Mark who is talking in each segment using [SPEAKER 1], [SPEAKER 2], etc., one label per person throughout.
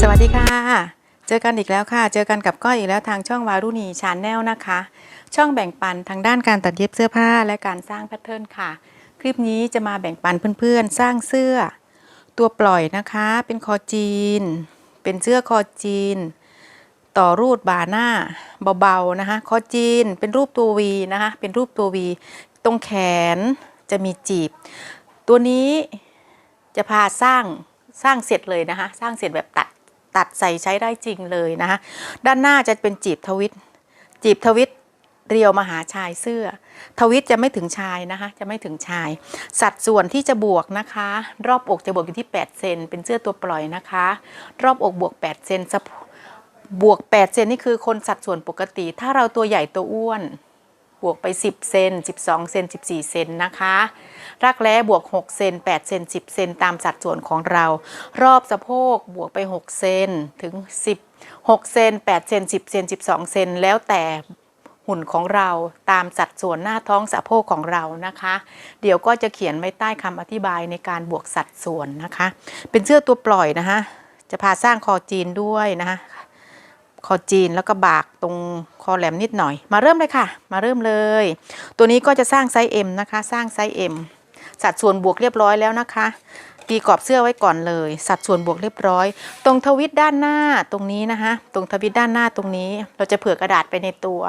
[SPEAKER 1] วัสดีค่ะเจอกันอีกแล้วค่ะเจอกันกับก้อยอีกแล้วทางช่องวารุณีชาแนลนะคะช่องแบ่งปันทางด้านการตัดเย็บเสื้อผ้าและการสร้างแพทเทิร์นค่ะคลิปนี้จะมาแบ่งปันเพื่อนๆสร้างเสื้อตัวปล่อยนะคะเป็นคอจีนเป็นเสื้อคอจีนต่อรูดบ่าหน้าเบาๆนะคะคอจีนเป็นรูปตัววีนะคะเป็นรูปตัววีตรงแขนจะมีจีบตัวนี้จะพาสร้างเสร็จเลยนะคะสร้างเสร็จแบบตัดใส่ใช้ได้จริงเลยนะคะด้านหน้าจะเป็นจีบทวิตเรียวมาหาชายเสื้อทวิตจะไม่ถึงชายนะคะจะไม่ถึงชายสัดส่วนที่จะบวกนะคะรอบอกจะบวกอยู่ที่8 เซนเป็นเสื้อตัวปล่อยนะคะรอบอกบวก8 เซนบวก8 เซนนี่คือคนสัดส่วนปกติถ้าเราตัวใหญ่ตัวอ้วนบวกไป10 เซน12 เซน14 เซนนะคะรักแร้บวก6 เซน8 เซน10 เซนตามสัดส่วนของเรารอบสะโพกบวกไป6 เซนถึง16 เซน8 เซน10 เซน12 เซนแล้วแต่หุ่นของเราตามสัดส่วนหน้าท้องสะโพกของเรานะคะเดี๋ยวก็จะเขียนไว้ใต้คำอธิบายในการบวกสัดส่วนนะคะเป็นเสื้อตัวปล่อยนะคะจะพาสร้างคอจีนด้วยนะคะคอจีนแล้วก็บากตรงคอแหลมนิดหน่อยมาเริ่มเลยค่ะมาเริ่มเลยตัวนี้ก็จะสร้างไซส์ M นะคะสร้างไซส์ M สัดส่วนบวกเรียบร้อยแล้วนะคะตีกรอบเสื้อไว้ก่อนเลยสัดส่วนบวกเรียบร้อยตรงทวิตด้านหน้าตรงนี้นะคะตรงทวิตด้านหน้าตรงนี้เราจะเผื่อกระดาษไปในตัว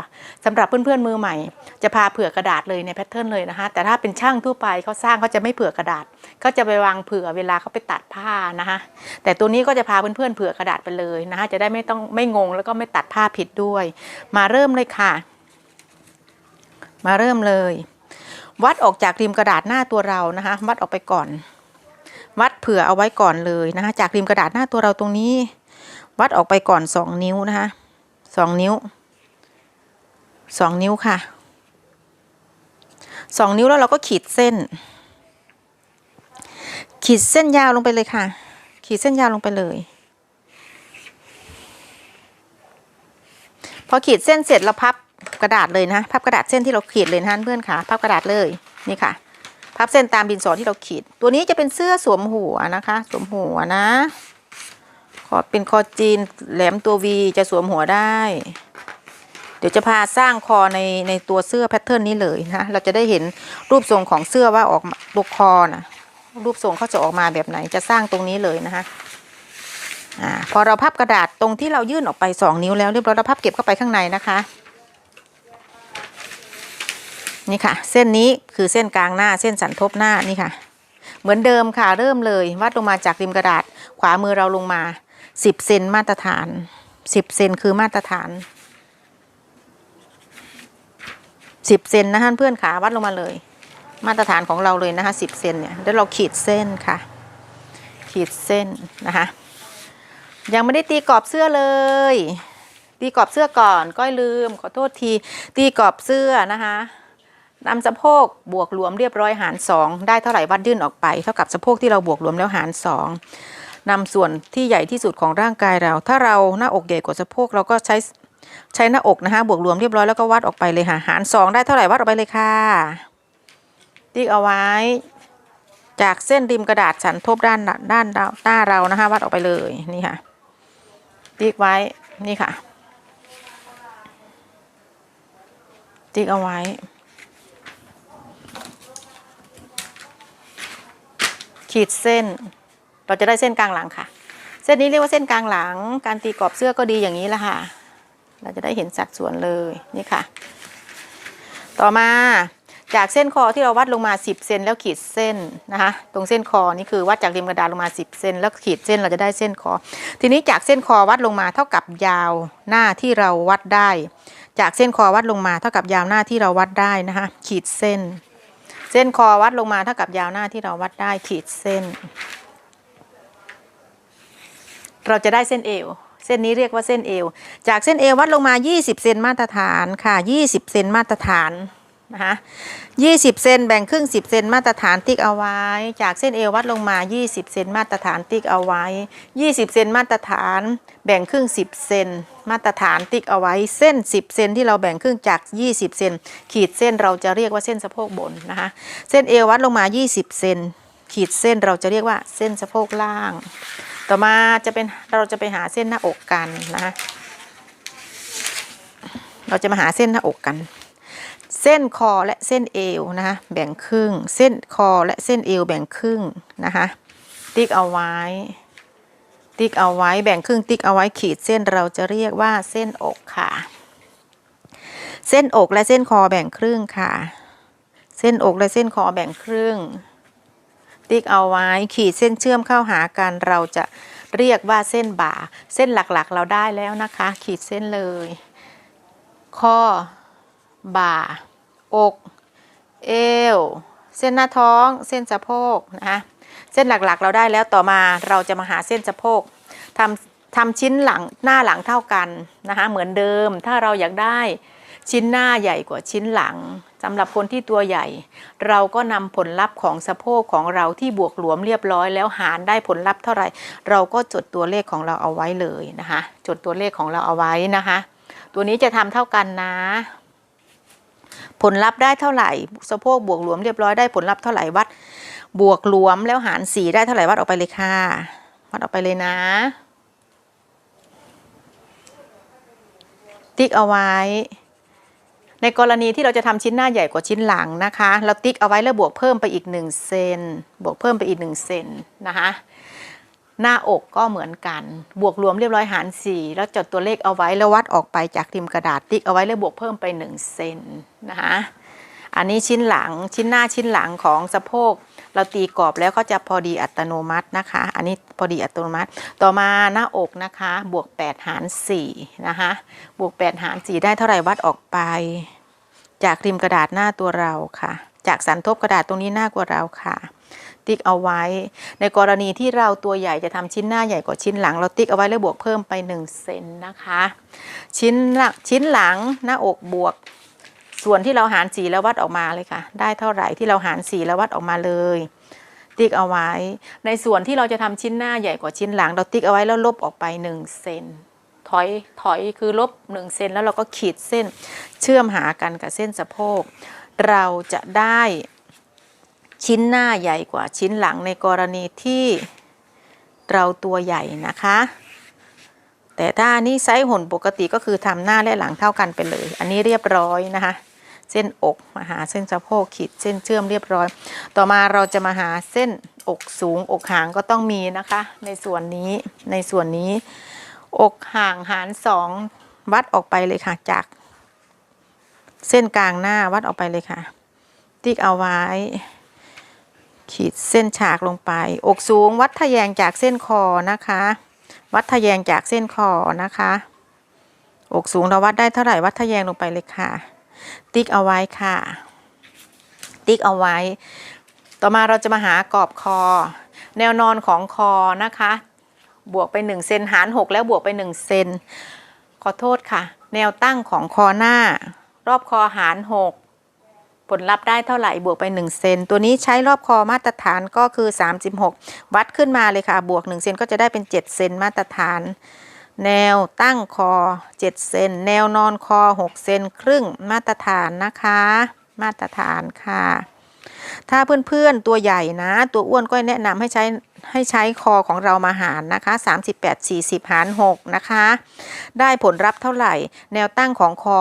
[SPEAKER 1] สำหรับเพื่อนๆมือใหม่จะพาเผื่อกระดาษเลยในแพทเทิร์นเลยนะคะแต่ถ้าเป็นช่างทั่วไปเขาสร้างเขาจะไม่เผื่อกระดาษเขาจะไปวางเผื่อเวลาเขาไปตัดผ้านะคะแต่ตัวนี้ก็จะพาเพื่อนๆเผื่อกระดาษไปเลยนะคะจะได้ไม่งงแล้วก็ไม่ตัดผ้าผิดด้วยมาเริ่มเลยค่ะมาเริ่มเลยวัดออกจากริมกระดาษหน้าตัวเรานะคะวัดออกไปก่อนวัดเผื่อเอาไว้ก่อนเลยนะคะจากริมกระดาษหน้าตัวเราตรงนี้วัดออกไปก่อน2 นิ้วนะคะ2 นิ้ว2 นิ้วค่ะ2 นิ้วแล้วเราก็ขีดเส้นยาวลงไปเลยค่ะขีดเส้นยาวลงไปเลยพอขีดเส้นเสร็จเราพับกระดาษเลยนะพับกระดาษเส้นที่เราขีดเลยนะเพื่อนค่ะพับกระดาษเลยนี่ค่ะพับเส้นตามดินสอที่เราขีดตัวนี้จะเป็นเสื้อสวมหัวนะคะสวมหัวนะเป็นคอจีนแหลมตัว V จะสวมหัวได้เดี๋ยวจะพาสร้างคอในตัวเสื้อแพทเทิร์นนี้เลยนะเราจะได้เห็นรูปทรงของเสื้อว่าออกตัวคอนะรูปทรงเขาจะออกมาแบบไหนจะสร้างตรงนี้เลยนะคะพอเราพับกระดาษตรงที่เรายื่นออกไป2 นิ้วแล้วเรียบร้อยเราพับเก็บเข้าไปข้างในนะคะนี่ค่ะเส้นนี้คือเส้นกลางหน้าเส้นสันทบหน้านี่ค่ะเหมือนเดิมค่ะเริ่มเลยวัดลงมาจากริมกระดาษขวามือเราลงมา10 เซนมาตรฐาน10 เซนคือมาตรฐาน10 เซนนะคะเพื่อนขาวัดลงมาเลยมาตรฐานของเราเลยนะคะ10 เซนเนี่ยแล้วเราขีดเส้นค่ะขีดเส้นนะคะยังไม่ได้ตีกรอบเสื้อเลยตีกรอบเสื้อก่อนก้อยลืมขอโทษทีตีกรอบเสื้อนะคะนำสะโพกบวกรวมเรียบร้อยหาร2ได้เท่าไหร่วัดยื่นออกไปเท่ากับสะโพกที่เราบวกรวมแล้วหาร2นำส่วนที่ใหญ่ที่สุดของร่างกายเราถ้าเราหน้าอกใหญ่กว่าสะโพกเราก็ใช้หน้าอกนะคะบวกรวมเรียบร้อยแล้วก็วัดออกไปเลยค่ะหาร2ได้เท่าไหร่วัดออกไปเลยค่ะติ๊กเอาไว้จากเส้นริมกระดาษสันทบด้านหน้าเรานะคะวัดออกไปเลยนี่ค่ะติ๊กไว้นี่ค่ะติ๊กเอาไว้ขีดเส้นเราจะได้เส้นกลางหลังค่ะเส้นนี้เรียกว่าเส้นกลางหลังการตีกรอบเสื้อก็ดีอย่างนี้แหละค่ะเราจะได้เห็นสัดส่วนเลยนี่ค่ะต่อมาจากเส้นคอที่เราวัดลงมา10 เซนแล้วขีดเส้นนะคะตรงเส้นคอนี่คือวัดจากริมกระดาษลงมา10 เซนแล้วขีดเส้นเราจะได้เส้นคอทีนี้จากเส้นคอวัดลงมาเท่ากับยาวหน้าที่เราวัดได้จากเส้นคอวัดลงมาเท่ากับยาวหน้าที่เราวัดได้นะคะขีดเส้นคอวัดลงมาเท่ากับยาวหน้าที่เราวัดได้ขีดเส้นเราจะได้เส้นเอวเส้นนี้เรียกว่าเส้นเอวจากเส้นเอววัดลงมา20 เซนมาตรฐานค่ะ20 เซนมาตรฐานนะคะ20 เซนแบ่งครึ่ง10 เซนมาตรฐานติ๊กเอาไว้จากเส้นเอววัดลงมา20 เซนมาตรฐานติ๊กเอาไว้20 เซนมาตรฐานแบ่งครึ่ง10 เซนมาตรฐานติ๊กเอาไว้เส้น10 เซนที่เราแบ่งครึ่งจาก20 เซนขีดเส้นเราจะเรียกว่าเส้นสะโพกบนนะคะเส้นเอววัดลงมา20 เซนขีดเส้นเราจะเรียกว่าเส้นสะโพกล่าง ต่อมาเราจะไปหาเส้นหน้าอกกันนะเราจะมาหาเส้นหน้าอกกันเส้นคอและเส้นเอวนะคะแบ่งครึ่งเส้นคอและเส้นเอวแบ่งครึ่งนะคะติ๊กเอาไว้แบ่งครึ่งติ๊กเอาไว้ขีดเส้นเราจะเรียกว่าเส้นอกค่ะเส้นอกและเส้นคอแบ่งครึ่งค่ะเส้นอกและเส้นคอแบ่งครึ่งติ๊กเอาไว้ขีดเส้นเชื่อมเข้าหากันเราจะเรียกว่าเส้นบ่าเส้นหลักๆเราได้แล้วนะคะขีดเส้นเลยข้อบ่าอกเอวเส้นหน้าท้องเส้นสะโพกนะคะเส้นหลักๆเราได้แล้วต่อมาเราจะมาหาเส้นสะโพกทำชิ้นหลังหน้าหลังเท่ากันนะคะเหมือนเดิมถ้าเราอยากได้ชิ้นหน้าใหญ่กว่าชิ้นหลังสำหรับคนที่ตัวใหญ่เราก็นำผลลัพธ์ของสะโพกของเราที่บวกหลวมเรียบร้อยแล้วหารได้ผลลัพธ์เท่าไหร่เราก็จดตัวเลขของเราเอาไว้เลยนะคะจดตัวเลขของเราเอาไว้นะคะตัวนี้จะทำเท่ากันนะผลลัพธ์ได้เท่าไหร่สะโพกบวกหลวมเรียบร้อยได้ผลลัพธ์เท่าไหร่วัดบวกหลวมแล้วหาร4ได้เท่าไหร่วัดออกไปเลยค่ะวัดออกไปเลยนะติ๊กเอาไว้ในกรณีที่เราจะทำชิ้นหน้าใหญ่กว่าชิ้นหลังนะคะเราติ๊กเอาไว้แล้วบวกเพิ่มไปอีก1เซนบวกเพิ่มไปอีก1เซนนะคะหน้าอกก็เหมือนกันบวกรวมเรียบร้อยหาร4แล้วจดตัวเลขเอาไว้แล้ววัดออกไปจากริมกระดาษติ๊กเอาไว้แล้วบวกเพิ่มไป1เซนนะคะอันนี้ชิ้นหลังชิ้นหน้าชิ้นหลังของสะโพกเราตีกรอบแล้วก็จะพอดีอัตโนมัตินะคะอันนี้พอดีอัตโนมัติต่อมาหน้าอกนะคะบวก8หาร4นะคะบวก8หาร4ได้เท่าไหร่วัดออกไปจากริมกระดาษหน้าตัวเราค่ะจากสันทบกระดาษตรงนี้หน้ากว่าเราค่ะติ๊กเอาไว้ในกรณีที่เราตัวใหญ่จะทำชิ้นหน้าใหญ่กว่าชิ้นหลังเราติ๊กเอาไว้แล้วบวกเพิ่มไป1เซนนะคะชิ้นหลังหน้าอกบวกส่วนที่เราหาร4แล้ววัดออกมาเลยค่ะได้เท่าไหร่ที่เราหาร4แล้ววัดออกมาเลยติ๊กเอาไว้ในส่วนที่เราจะทำชิ้นหน้าใหญ่กว่าชิ้นหลังเราติ๊กเอาไว้แล้วลบออกไป1เซนถอยคือลบ1เซนแล้วเราก็ขีดเส้นเชื่อมหากันกับเส้นสะโพกเราจะได้ชิ้นหน้าใหญ่กว่าชิ้นหลังในกรณีที่เราตัวใหญ่นะคะแต่ถ้านี่ไซส์หุ่นปกติก็คือทำหน้าและหลังเท่ากันไปเลยอันนี้เรียบร้อยนะคะเส้นอกมาหาเส้นสะโพกขีดเส้นเชื่อมเรียบร้อยต่อมาเราจะมาหาเส้นอกสูงอกห่างก็ต้องมีนะคะในส่วนนี้อกห่างหาร2วัดออกไปเลยค่ะจากเส้นกลางหน้าวัดออกไปเลยค่ะติ๊กเอาไว้ขีดเส้นฉากลงไปอกสูงวัดทะแยงจากเส้นคอนะคะวัดทะแยงจากเส้นคอนะคะอกสูงเราวัดได้เท่าไหร่วัดทะแยงลงไปเลยค่ะติ๊กเอาไว้ค่ะติ๊กเอาไว้ต่อมาเราจะมาหากรอบคอแนวนอนของคอนะคะบวกไป1เซนหาร6แล้วบวกไป1เซนขอโทษค่ะแนวตั้งของคอหน้ารอบคอหาร6ผลลัพธ์ได้เท่าไหร่บวกไป1เซนตัวนี้ใช้รอบคอมาตรฐานก็คือ36วัดขึ้นมาเลยค่ะบวก1เซนก็จะได้เป็น7เซนมาตรฐานแนวตั้งคอ7เซนแนวนอนคอ6เซนครึ่งมาตรฐานนะคะมาตรฐานค่ะถ้าเพื่อนๆตัวใหญ่นะตัวอ้วนก็แนะนำให้ใช้คอของเรามาหารนะคะ38-40หาร6นะคะได้ผลลัพธ์เท่าไหร่แนวตั้งของคอ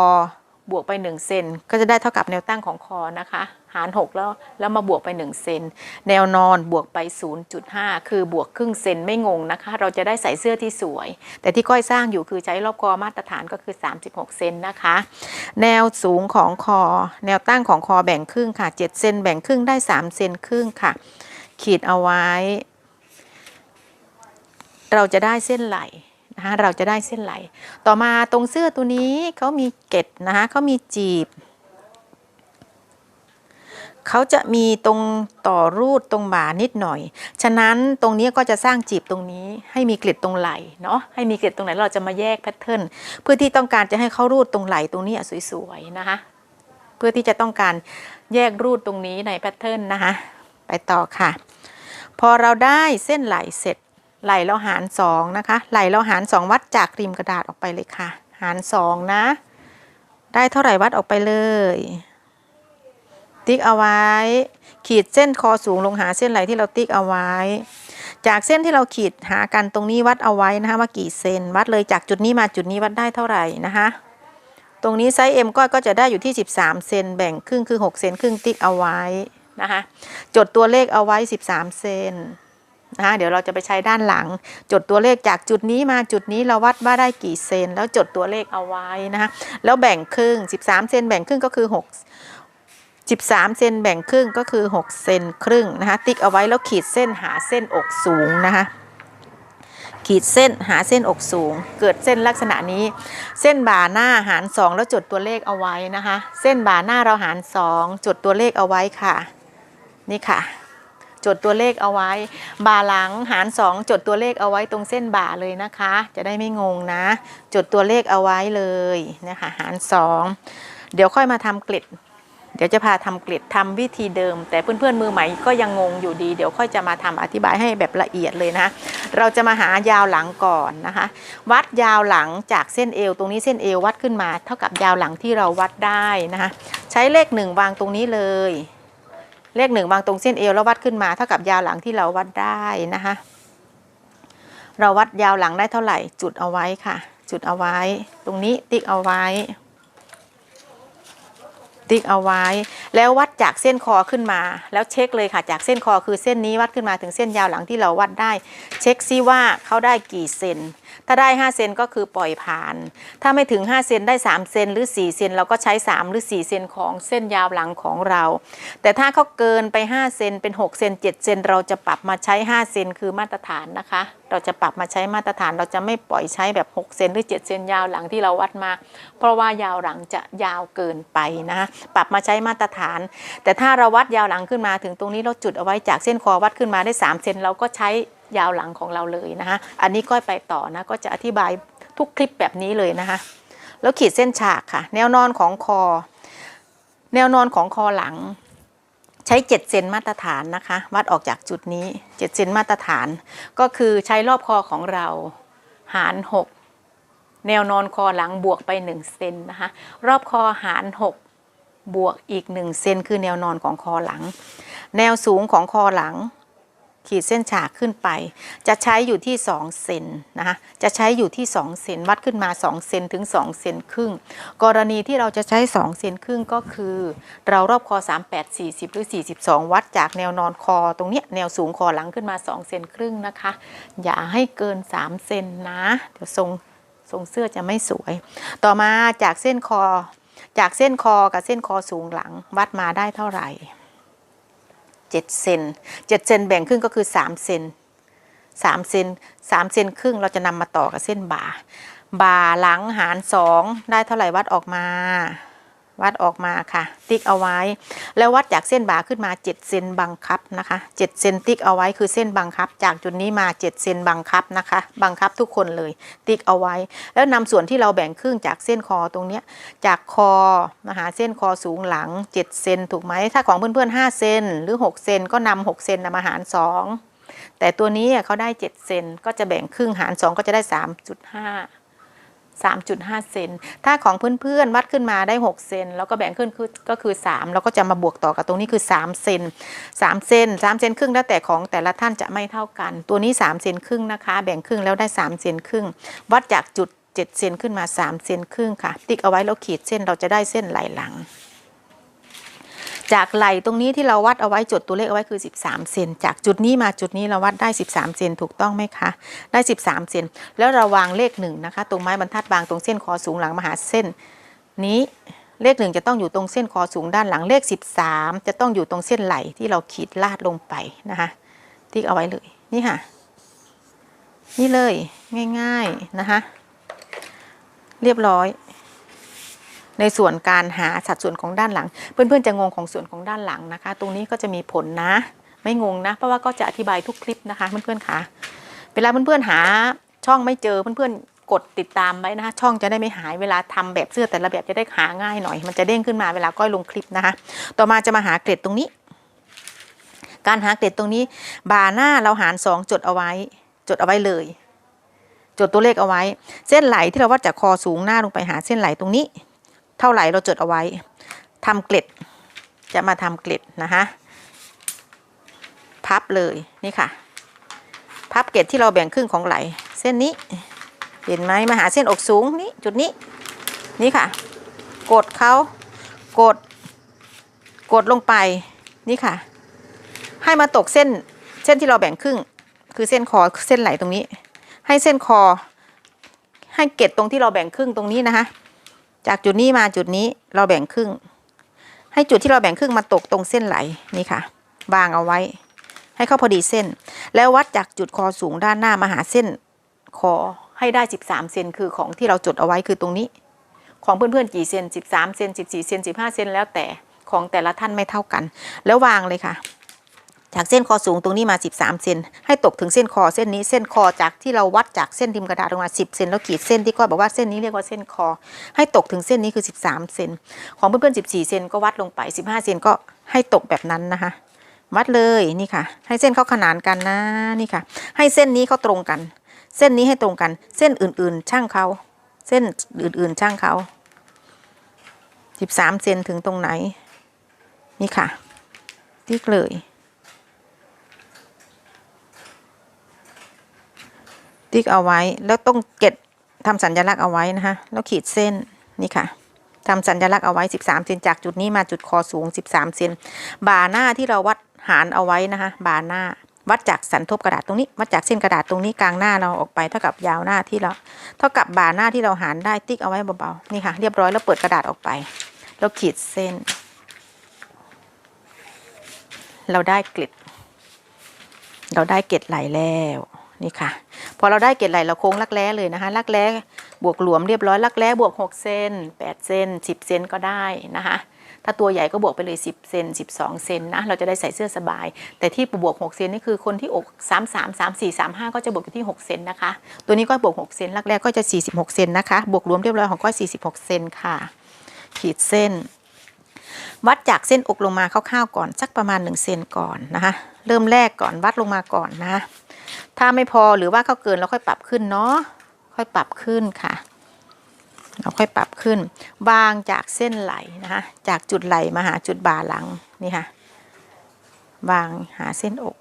[SPEAKER 1] บวกไป1เซนก็จะได้เท่ากับแนวตั้งของคอนะคะหาร6แล้วมาบวกไป1เซนแนวนอนบวกไป 0.5 คือบวกครึ่งเซนไม่งงนะคะเราจะได้ใส่เสื้อที่สวยแต่ที่ก้อยสร้างอยู่คือใช้รอบคอมาตรฐานก็คือ36เซนนะคะแนวสูงของคอแนวตั้งของคอแบ่งครึ่งค่ะ7เซนแบ่งครึ่งได้3เซนครึ่งค่ะขีดเอาไว้เราจะได้เส้นไหล่เราจะได้เส้นไหลต่อมาตรงเสื้อตัวนี้เขามีเกล็ดนะคะเขามีจีบเขาจะมีตรงต่อรูดตรงบ่านิดหน่อยฉะนั้นตรงนี้ก็จะสร้างจีบตรงนี้ให้มีเกล็ดตรงไหล่เนาะให้มีเกล็ดตรงไหนเราจะมาแยกแพทเทิร์นเพื่อที่ต้องการจะให้เขารูดตรงไหล่ตรงนี้สวยๆนะคะเพื่อที่จะต้องการแยกรูดตรงนี้ในแพทเทิร์นนะคะไปต่อค่ะพอเราได้เส้นไหล่เสร็จไหล่เราหาร2นะคะไหล่เราหาร2วัดจากริมกระดาษออกไปเลยค่ะหาร2นะได้เท่าไหร่วัดออกไปเลยติ๊กเอาไว้ขีดเส้นคอสูงลงหาเส้นไหล่ที่เราติ๊กเอาไว้ จากเส้นที่เราขีดหากันตรงนี้วัดเอาไว้นะคะว่ากี่เซนวัดเลยจากจุดนี้มาจุดนี้วัดได้เท่าไหร่นะคะตรงนี้ไซส์ M ก็จะได้อยู่ที่13เซนแบ่งครึ่งคือ6เซนครึ่งติ๊กเอาไว้นะคะจดตัวเลขเอาไว้13เซนนะคะเดี๋ยวเราจะไปใช้ด้านหลังจดตัวเลขจากจุดนี้มาจุดนี้เราวัดว่าได้กี่เซนแล้วจดตัวเลขเอาไว้นะคะแล้วแบ่งครึ่ง13เซนแบ่งครึ่งก็คือ13เซนแบ่งครึ่งก็คือ6เซนครึ่งนะคะติ๊กเอาไว้แล้วขีดเส้นหาเส้นอกสูงนะคะขีดเส้นหาเส้นอกสูงเกิดเส้นลักษณะนี้เส้นบ่าหน้าหาร2แล้วจดตัวเลขเอาไว้นะคะเส้นบ่าหน้าเราหาร2จดตัวเลขเอาไว้ค่ะนี่ค่ะจดตัวเลขเอาไว้บ่าหลังหาร2จดตัวเลขเอาไว้ตรงเส้นบ่าเลยนะคะจะได้ไม่งงนะจดตัวเลขเอาไว้เลยนะคะหาร2เดี๋ยวค่อยมาทำเกล็ดเดี๋ยวจะพาทำเกล็ดทำวิธีเดิมแต่เพื่อนๆมือใหม่ก็ยังงงอยู่ดีเดี๋ยวค่อยจะมาทำอธิบายให้แบบละเอียดเลยนะเราจะมาหายาวหลังก่อนนะคะวัดยาวหลังจากเส้นเอวตรงนี้เส้นเอววัดขึ้นมาเท่ากับยาวหลังที่เราวัดได้นะคะใช้เลข1วางตรงนี้เลยเลข1วางตรงเส้นเอวแล้ววัดขึ้นมาเท่ากับยาวหลังที่เราวัดได้นะคะเราวัดยาวหลังได้เท่าไหร่จุดเอาไว้ค่ะจุดเอาไว้ตรงนี้ติ๊กเอาไว้ติ๊กเอาไว้แล้ววัดจากเส้นคอขึ้นมาแล้วเช็คเลยค่ะจากเส้นคอคือเส้นนี้วัดขึ้นมาถึงเส้นยาวหลังที่เราวัดได้เช็คซิว่าเขาได้กี่เซนถ้าได้5เซนก็คือปล่อยผ่านถ้าไม่ถึง5เซนได้3เซนหรือ4เซนเราก็ใช้3หรือ4เซนของเส้นยาวหลังของเราแต่ถ้าเขาเกินไป5เซนเป็น6เซน7เซนเราจะปรับมาใช้5เซนคือมาตรฐานนะคะเราจะปรับมาใช้มาตรฐานเราจะไม่ปล่อยใช้แบบ6เซนหรือ7เซนยาวหลังที่เราวัดมาเพราะว่ายาวหลังจะยาวเกินไปนะคะปรับมาใช้มาตรฐานแต่ถ้าเราวัดยาวหลังขึ้นมาถึงตรงนี้เราจุดเอาไว้จากเส้นคอวัดขึ้นมาได้3เซนเราก็ใช้ยาวหลังของเราเลยนะคะอันนี้ก็ไปต่อนะก็จะอธิบายทุกคลิปแบบนี้เลยนะคะแล้วขีดเส้นฉากค่ะแนวนอนของคอแนวนอนของคอหลังใช้7เซนมาตรฐานนะคะวัดออกจากจุดนี้7เซนมาตรฐานก็คือใช้รอบคอของเราหาร6แนวนอนคอหลังบวกไป1เซนนะคะรอบคอหาร6บวกอีก1เซนคือแนวนอนของคอหลังแนวสูงของคอหลังขีดเส้นฉากขึ้นไปจะใช้อยู่ที่2เซนนะคะจะใช้อยู่ที่2เซนวัดขึ้นมา2เซนถึง2เซนครึ่งกรณีที่เราจะใช้2เซนครึ่งก็คือเรารอบคอ38 40หรือ42วัดจากแนวนอนคอตรงเนี้ยแนวสูงคอหลังขึ้นมา2เซนครึ่งนะคะอย่าให้เกิน3เซนนะเดี๋ยวทรงเสื้อจะไม่สวยต่อมาจากเส้นคอกับเส้นคอสูงหลังวัดมาได้เท่าไหร่7เซนแบ่งครึ่งก็คือ3เซน3เซนครึ่งเราจะนำมาต่อกับเส้นบ่าหลังหาร2ได้เท่าไหร่วัดออกมาค่ะติ๊กเอาไว้แล้ววัดจากเส้นบ่าขึ้นมา7เซนบังคับนะคะ7เซนติ๊กเอาไว้คือเส้นบังคับจากจุดนี้มา7เซนบังคับนะคะบังคับทุกคนเลยติ๊กเอาไว้แล้วนำส่วนที่เราแบ่งครึ่งจากเส้นคอตรงเนี้ยจากคอมาหาเส้นคอสูงหลัง7เซนถูกไหมถ้าของเพื่อนๆ5เซนหรือ6เซนก็นำ6เซนมาหาร2แต่ตัวนี้เขาได้7เซนก็จะแบ่งครึ่งหาร2ก็จะได้3.5 เซนถ้าของเพื่อนๆวัดขึ้นมาได้6เซนแล้วก็แบ่งขึ้นก็คือ3แล้วก็จะมาบวกต่อกับตรงนี้คือ3เซน3เซนครึ่งแล้วแต่ของแต่ละท่านจะไม่เท่ากันตัวนี้3เซนครึ่งนะคะแบ่งครึ่งแล้วได้3เซนครึ่งวัดจากจุด7เซนขึ้นมา3เซนครึ่งค่ะติ๊กเอาไว้แล้วขีดเส้นเราจะได้เส้นไหล่หลังจากไหล่ตรงนี้ที่เราวัดเอาไว้จดตัวเลขเอาไว้คือ13เซนจากจุดนี้มาจุดนี้เราวัดได้13เซนถูกต้องไหมคะได้13เซนแล้วเราวางเลข1นะคะตรงไม้บรรทัดวางตรงเส้นคอสูงหลังมาหาเส้นนี้เลข1จะต้องอยู่ตรงเส้นคอสูงด้านหลังเลข13จะต้องอยู่ตรงเส้นไหล่ที่เราขีดลาดลงไปนะคะติ๊กเอาไว้เลยนี่ค่ะนี่เลยง่ายๆนะคะเรียบร้อยในส่วนการหาสัดส่วนของด้านหลังเพื่อนๆจะงงของส่วนของด้านหลังนะคะตรงนี้ก็จะมีผลนะไม่งงนะเพราะว่าก็จะอธิบายทุกคลิปนะคะเพื่อนๆค่ะเวลาเพื่อนๆหาช่องไม่เจอเพื่อนๆกดติดตามไว้นะคะช่องจะได้ไม่หายเวลาทำแบบเสื้อแต่ละแบบจะได้หาง่ายหน่อยมันจะเด้งขึ้นมาเวลาก้อยลงคลิปนะคะต่อมาจะมาหาเกร็ดตรงนี้การหาเกร็ดตรงนี้บ่าหน้าเราหาร2จดเอาไว้เลยจดตัวเลขเอาไว้เส้นไหลที่เราวัดจากคอสูงหน้าลงไปหาเส้นไหลตรงนี้เท่าไหร่เราจดเอาไว้ทำเกล็ดจะมาทำเกล็ดนะคะพับเลยนี่ค่ะ พับเกล็ดที่เราแบ่งครึ่งของไหล่เส้นนี้เห็นไหมมาหาเส้นอกสูงนี่จุดนี้นี่ค่ะกดเขากดลงไปนี่ค่ะให้มาตกเส้นที่เราแบ่งครึ่งคือเส้นคอเส้นไหล่ตรงนี้ให้เส้นคอให้เกล็ดตรงที่เราแบ่งครึ่งตรงนี้นะคะจากจุดนี้มาจุดนี้เราแบ่งครึ่งให้จุดที่เราแบ่งครึ่งมาตกตรงเส้นไหล่นี่ค่ะวางเอาไว้ให้เข้าพอดีเส้นแล้ววัดจากจุดคอสูงด้านหน้ามาหาเส้นคอให้ได้13เซนคือของที่เราจดเอาไว้คือตรงนี้ของเพื่อนๆกี่เซน13เซน14เซน15เซนแล้วแต่ของแต่ละท่านไม่เท่ากันแล้ววางเลยค่ะจากเส้นคอสูงตรงนี้มา13เซนให้ตกถึงเส้นคอเส้นนี้เส้นคอจากที่เราวัดจากเส้นริมกระดาษลงมา10เซนแล้วขีดเส้นที่ก้อยบอกว่าเส้นนี้เรียกว่าเส้นคอให้ตกถึงเส้นนี้คือ13เซนของเพื่อนๆ14เซนก็วัดลงไป15เซนก็ให้ตกแบบนั้นนะคะวัดเลยนี่ค่ะให้เส้นเขาขนานกันนะนี่ค่ะให้เส้นนี้เขาตรงกันเส้นนี้ให้ตรงกันเส้นอื่นๆช่างเขาเส้นอื่นๆช่างเขา13เซนถึงตรงไหนนี่ค่ะติ๊กเลยติ๊กเอาไว้แล้วต้องเก็บทำสัญลักษณ์เอาไว้นะคะแล้วขีดเส้นนี่ค่ะทำสัญลักษณ์เอาไว้13เซนจากจุดนี้มาจุดคอสูง13เซนบ่าหน้าที่เราวัดหารเอาไว้นะคะบ่าหน้าวัดจากสันทบกระดาษตรงนี้วัดจากเส้นกระดาษตรงนี้กลางหน้าเราออกไปเท่ากับยาวหน้าที่เราเท่ากับบ่าหน้าที่เราหารได้ติ๊กเอาไว้เบาๆนี่ค่ะเรียบร้อยแล้วเปิดกระดาษออกไปแล้วขีดเส้นเราได้เกล็ดไหลแล้วนี่ค่ะพอเราได้เกล็ดไหลเราโค้งรักแร้เลยนะคะรักแร้บวกหลวมเรียบร้อยรักแร้บวก6เซน8เซน10เซนก็ได้นะคะถ้าตัวใหญ่ก็บวกไปเลย10เซน12เซนนะเราจะได้ใส่เสื้อสบายแต่ที่บวก6เซนนี่คือคนที่อก33 34 35ก็จะบวกอยู่ที่6เซนนะคะตัวนี้ก็บวก6เซนรักแร้ก็จะ46เซนนะคะบวกรวมเรียบร้อยของก้อย46เซนค่ะขีดเส้นวัดจากเส้นอกลงมาคร่าวๆก่อนสักประมาณ1เซนก่อนนะคะเริ่มแรกก่อนวัดลงมาก่อนนะถ้าไม่พอหรือว่าเขาเกินเราค่อยปรับขึ้นเนาะค่อยปรับขึ้นค่ะเราค่อยปรับขึ้นวางจากเส้นไหลนะคะจากจุดไหลมาหาจุดบ่าหลังนี่ค่ะวางหาเส้นอก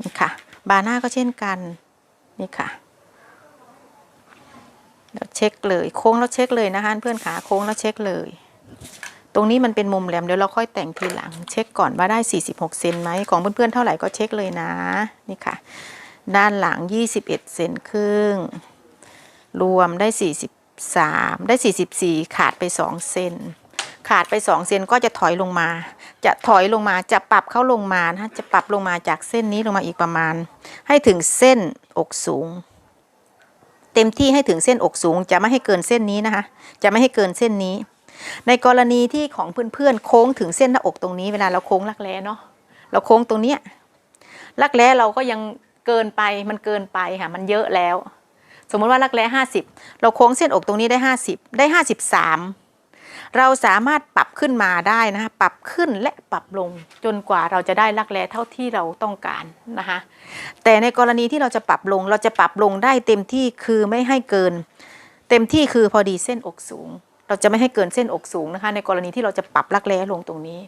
[SPEAKER 1] นี่ค่ะบ่าหน้าก็เช่นกันนี่ค่ะเราเช็คเลยโค้งแล้วเช็คเลยนะคะเพื่อนขาโค้งแล้วเช็คเลยตรงนี้มันเป็นมุมแหลมเดี๋ยวเราค่อยแต่งทีหลังเช็คก่อนว่าได้46เซนไหมของเพื่อนๆเท่าไหร่ก็เช็คเลยนะนี่ค่ะด้านหลัง21เซนครึ่งรวมได้43ได้44ขาดไป2เซนขาดไป2เซนก็จะถอยลงมาจะปรับเข้าลงมานะจะปรับลงมาจากเส้นนี้ลงมาอีกประมาณให้ถึงเส้นอกสูงเต็มที่ให้ถึงเส้นอกสูงจะไม่ให้เกินเส้นนี้นะคะจะไม่ให้เกินเส้นนี้ในกรณีที่ของเพื่อนๆโค้งถึงเส้นหน้าอกตรงนี้เวลาเราโค้งรักแร้เนาะเราโค้งตรงเนี้ยรักแร้เราก็ยังเกินไปมันเกินไปค่ะมันเยอะแล้วสมมติว่ารักแร้50เราโค้งเส้นอกตรงนี้ได้50ได้53เราสามารถปรับขึ้นมาได้นะคะปรับขึ้นและปรับลงจนกว่าเราจะได้รักแร้เท่าที่เราต้องการนะคะแต่ในกรณีที่เราจะปรับลงได้เต็มที่คือไม่ให้เกินเต็มที่คือพอดีเส้นอกสูงเราจะไม่ให้เกินเส้นอกสูงนะคะในกรณีที่เราจะปรับรักแร้ลงตรงนี้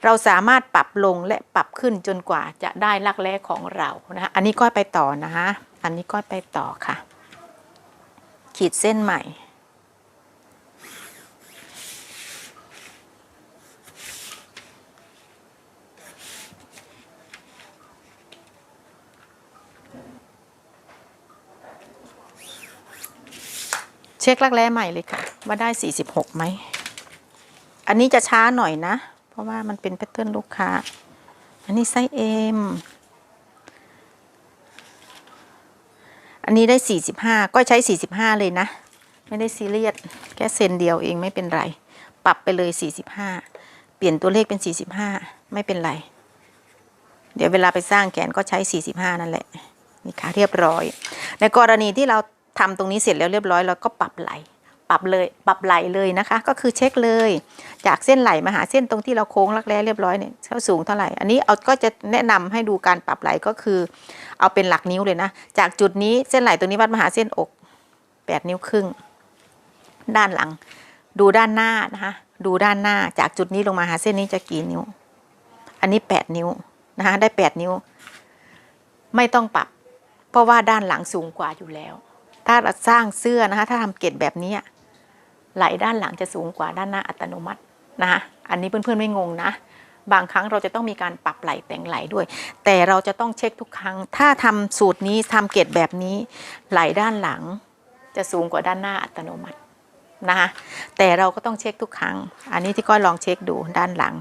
[SPEAKER 1] เราสามารถปรับลงและปรับขึ้นจนกว่าจะได้รักแร้ของเรานะคะอันนี้ก้อยไปต่อนะคะอันนี้ก้อยไปต่อค่ะขีดเส้นใหม่เช็ครักแร้ใหม่เลยค่ะว่าได้46ไหมอันนี้จะช้าหน่อยนะเพราะว่ามันเป็นแพทเทิร์นลูกค้าอันนี้ไซส์ M อันนี้ได้45ก็ใช้45เลยนะไม่ได้ซีเรียสแค่เซนเดียวเองไม่เป็นไรปรับไปเลย45เปลี่ยนตัวเลขเป็น45ไม่เป็นไรเดี๋ยวเวลาไปสร้างแขนก็ใช้45นั่นแหละนี่ค่ะเรียบร้อยในกรณีที่เราทำตรงนี้เสร็จแล้วเรียบร้อยเราก็ปรับไหลเลยนะคะก็คือเช็คเลยจากเส้นไหลมาหาเส้นตรงที่เราโค้งรักแร้เรียบร้อยเนี่ยเท่าสูงเท่าไหร่อันนี้เอาก็จะแนะนำให้ดูการปรับไหลก็คือเอาเป็นหลักนิ้วเลยนะจากจุดนี้เส้นไหลตรงนี้วัดมาหาเส้นอก8 นิ้วครึ่งด้านหลังดูด้านหน้านะคะดูด้านหน้าจากจุดนี้ลงมาหาเส้นนี้จะกี่นิ้วอันนี้8 นิ้วนะคะได้8 นิ้ว ไม่ต้องปรับเพราะว่าด้านหลังสูงกว่าอยู่แล้วถ้าเราสร้างเสื้อนะคะถ้าทำเกล็ดแบบนี้ไหลด้านหลังจะสูงกว่าด้านหน้าอัตโนมัตินะคะอันนี้เพื่อนๆไม่งงนะบางครั้งเราจะต้องมีการปรับไหลแต่งไหลด้วยแต่เราจะต้องเช็คทุกครั้งถ้าทำสูตรนี้ทำเกล็ดแบบนี้ไหลด้านหลังจะสูงกว่าด้านหน้าอัตโนมัตินะคะแต่เราก็ต้องเช็คทุกครั้งอันนี้ที่ก้อยลองเช็คดูด้านหลัง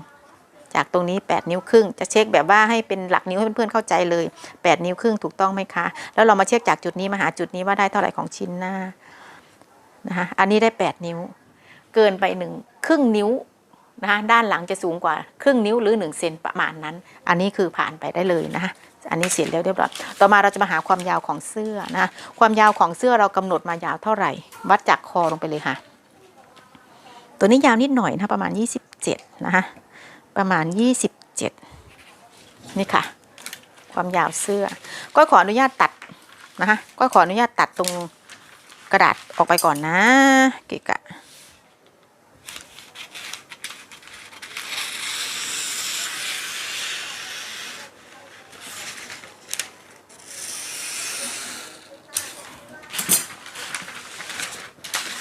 [SPEAKER 1] จากตรงนี้8 นิ้วครึ่งจะเช็คแบบว่าให้เป็นหลักนิ้วให้เพื่อนๆเข้าใจเลย8 นิ้วครึ่งถูกต้องไหมคะแล้วเรามาเช็คจากจุดนี้มาหาจุดนี้ว่าได้เท่าไหร่ของชิ้นหน้านะคะอันนี้ได้8 นิ้วเกินไป1 ครึ่งนิ้วนะคะด้านหลังจะสูงกว่าครึ่งนิ้วหรือ1 เซนประมาณนั้นอันนี้คือผ่านไปได้เลยนะคะอันนี้เสร็จแล้วเรียบร้อยต่อมาเราจะมาหาความยาวของเสื้อนะความยาวของเสื้อเรากำหนดมายาวเท่าไหร่วัดจากคอลงไปเลยค่ะตัวนี้ยาวนิดหน่อยนะประมาณ27นะคะประมาณ27นี่ค่ะความยาวเสื้อก็ขออนุญาตตัดนะคะก็ขออนุญาตตัดตรงกระดาษออกไปก่อนนะเกะกะ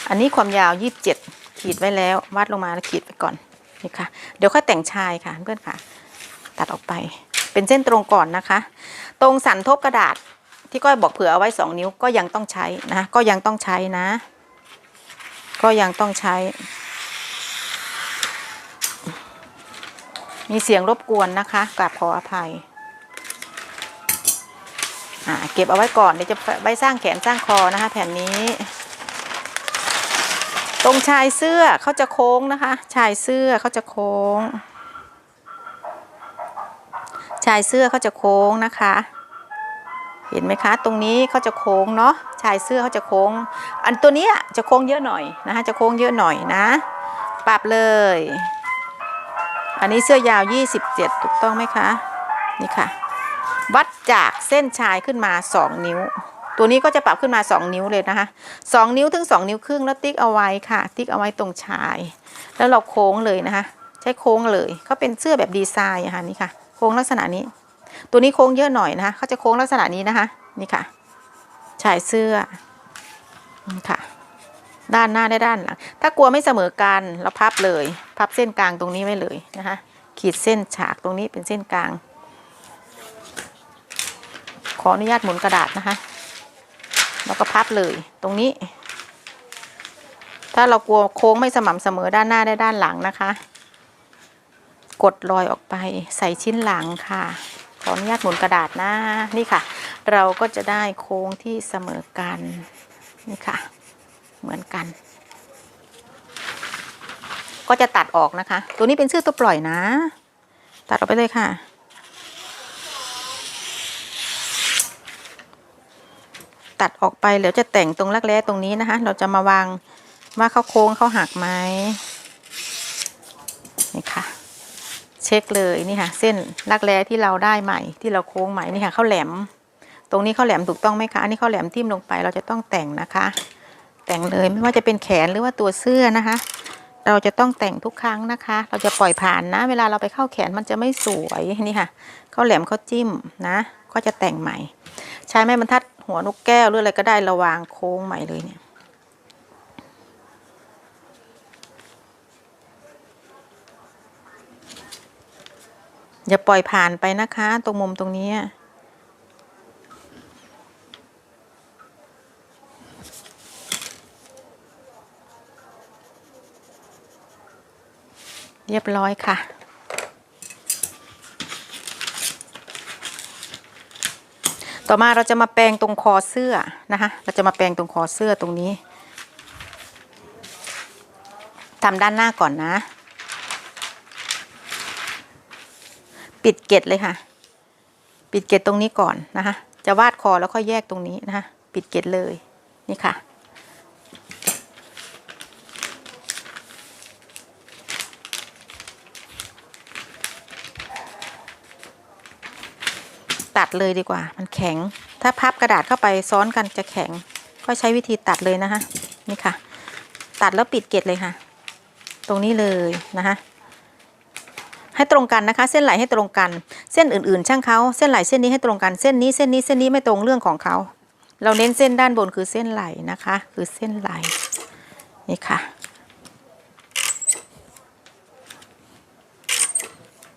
[SPEAKER 1] อันนี้ความยาว27ขีดไว้แล้ววาดลงมาแล้วขีดไปก่อนนี่ค่ะเดี๋ยวค่อยแต่งชายค่ะเพื่อนค่ะตัดออกไปเป็นเส้นตรงก่อนนะคะตรงสันทบกระดาษที่ก้อยบอกเผื่อเอาไว้2 นิ้วก็ยังต้องใช้นะก็ยังต้องใช้นะก็ยังต้องใช้มีเสียงรบกวนนะคะกราบขออภัยเก็บเอาไว้ก่อนเดี๋ยวจะไว้สร้างแขนสร้างคอนะคะแผ่นนี้ตรงชายเสื้อเขาจะโค้งนะคะชายเสื้อเขาจะโค้งชายเสื้อเขาจะโค้งนะคะเห็นไหมคะตรงนี้เขาจะโค้งเนาะชายเสื้อเขาจะโค้งอันตัวนี้จะโค้งเยอะหน่อยนะคะจะโค้งเยอะหน่อยนะปรับเลยอันนี้เสื้อยาว27ถูกต้องไหมคะนี่ค่ะวัดจากเส้นชายขึ้นมา2 นิ้วตัวนี้ก็จะปรับขึ้นมา2 นิ้วเลยนะคะ2 นิ้วถึง2 นิ้วครึ่งแล้วติ๊กเอาไว้ค่ะติ๊กเอาไว้ตรงชายแล้วเราโค้งเลยนะคะใช้โค้งเลยเขาเป็นเสื้อแบบดีไซน์ค่ะนี่ค่ะโค้งลักษณะนี้ตัวนี้โค้งเยอะหน่อยนะคะเขาจะโค้งลักษณะนี้นะคะนี่ค่ะชายเสื้อค่ะด้านหน้าได้ด้านหลังถ้ากลัวไม่เสมอกันเราพับเลยพับเส้นกลางตรงนี้ไว้เลยนะคะขีดเส้นฉากตรงนี้เป็นเส้นกลางขออนุญาตหมุนกระดาษนะคะแล้วก็พับเลยตรงนี้ถ้าเรากลัวโค้งไม่สม่ำเสมอด้านหน้าได้ด้านหลังนะคะกดรอยออกไปใส่ชิ้นหลังค่ะขออนุญาตหมุนกระดาษนะนี่ค่ะเราก็จะได้โค้งที่เสมอกันนี่ค่ะเหมือนกันก็จะตัดออกนะคะตัวนี้เป็นเสื้อตัวปล่อยนะตัดออกไปเลยค่ะตัดออกไปแล้วจะแต่งตรงรักแร้ตรงนี้นะคะเราจะมาวางว่าเขาโค้งเขาหักไหมนี่ค่ะเช็คเลยนี่ค่ะเส้นรักแร้ที่เราได้ใหม่ที่เราโค้งใหม่นี่ค่ะเขาแหลมตรงนี้เขาแหลมถูกต้องไหมคะอันนี้เขาแหลมทิ่มลงไปเราจะต้องแต่งนะคะแต่งเลยไม่ว่าจะเป็นแขนหรือว่าตัวเสื้อนะคะเราจะต้องแต่งทุกครั้งนะคะเราจะปล่อยผ่านนะเวลาเราไปเข้าแขนมันจะไม่สวยนี่ค่ะเขาแหลมเขาจิ้มนะก็จะแต่งใหม่ใช้ไม้บรรทัดหัวนกแก้วหรืออะไรก็ได้ระวางโค้งใหม่เลยเนี่ยอย่าปล่อยผ่านไปนะคะตรงมุมตรงนี้เรียบร้อยค่ะต่อมาเราจะมาแปรงตรงคอเสื้อนะคะเราจะมาแปรงตรงคอเสื้อตรงนี้ทำด้านหน้าก่อนนะปิดเกล็ดเลยค่ะปิดเกล็ดตรงนี้ก่อนนะคะจะวาดคอแล้วค่อยแยกตรงนี้นะคะปิดเกล็ดเลยนี่ค่ะตัดเลยดีกว่ามันแข็งถ้าพับกระดาษเข้าไปซ้อนกันจะแข็งก็ใช้วิธีตัดเลยนะคะนี่ค่ะตัดแล้วปิดเกล็ดเลยค่ะตรงนี้เลยนะคะ ให้ตรงกันนะคะ เส้นไหลให้ตรงกันเส้นอื่นๆช่างเขาเส้นไหลเส้นนี้ให้ตรงกันเส้นนี้เส้นนี้เส้นนี้ไม่ตรงเรื่องของเขาเราเน้นเส้นด้านบนคือเส้นไหลนะคะคือเส้นไหลนี่ค่ะ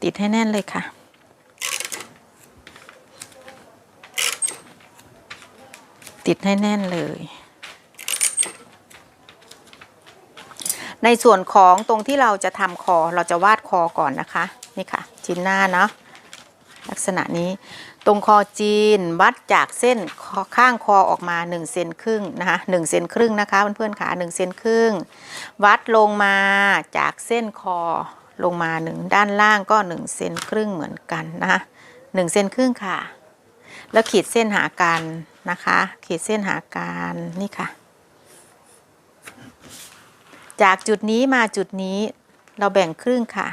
[SPEAKER 1] ติดให้แน่นเลยค่ะติดให้แน่นเลยในส่วนของตรงที่เราจะทำคอเราจะวาดคอก่อนนะคะนี่ค่ะชิ้นหน้าเนาะลักษณะนี้ตรงคอจีนวัดจากเส้นข้างคอออกมา1 เซนครึ่งนะคะ1 เซนครึ่งนะคะเพื่อนๆค่ะ1 เซนครึ่งวัดลงมาจากเส้นคอลงมา1ด้านล่างก็1 เซนครึ่งเหมือนกันนะคะ1 เซนครึ่งค่ะแล้วขีดเส้นหากันนะคะขีดเส้นหากันนี่ค่ะจากจุดนี้มาจุดนี้เราแบ่งครึ่งค่ะ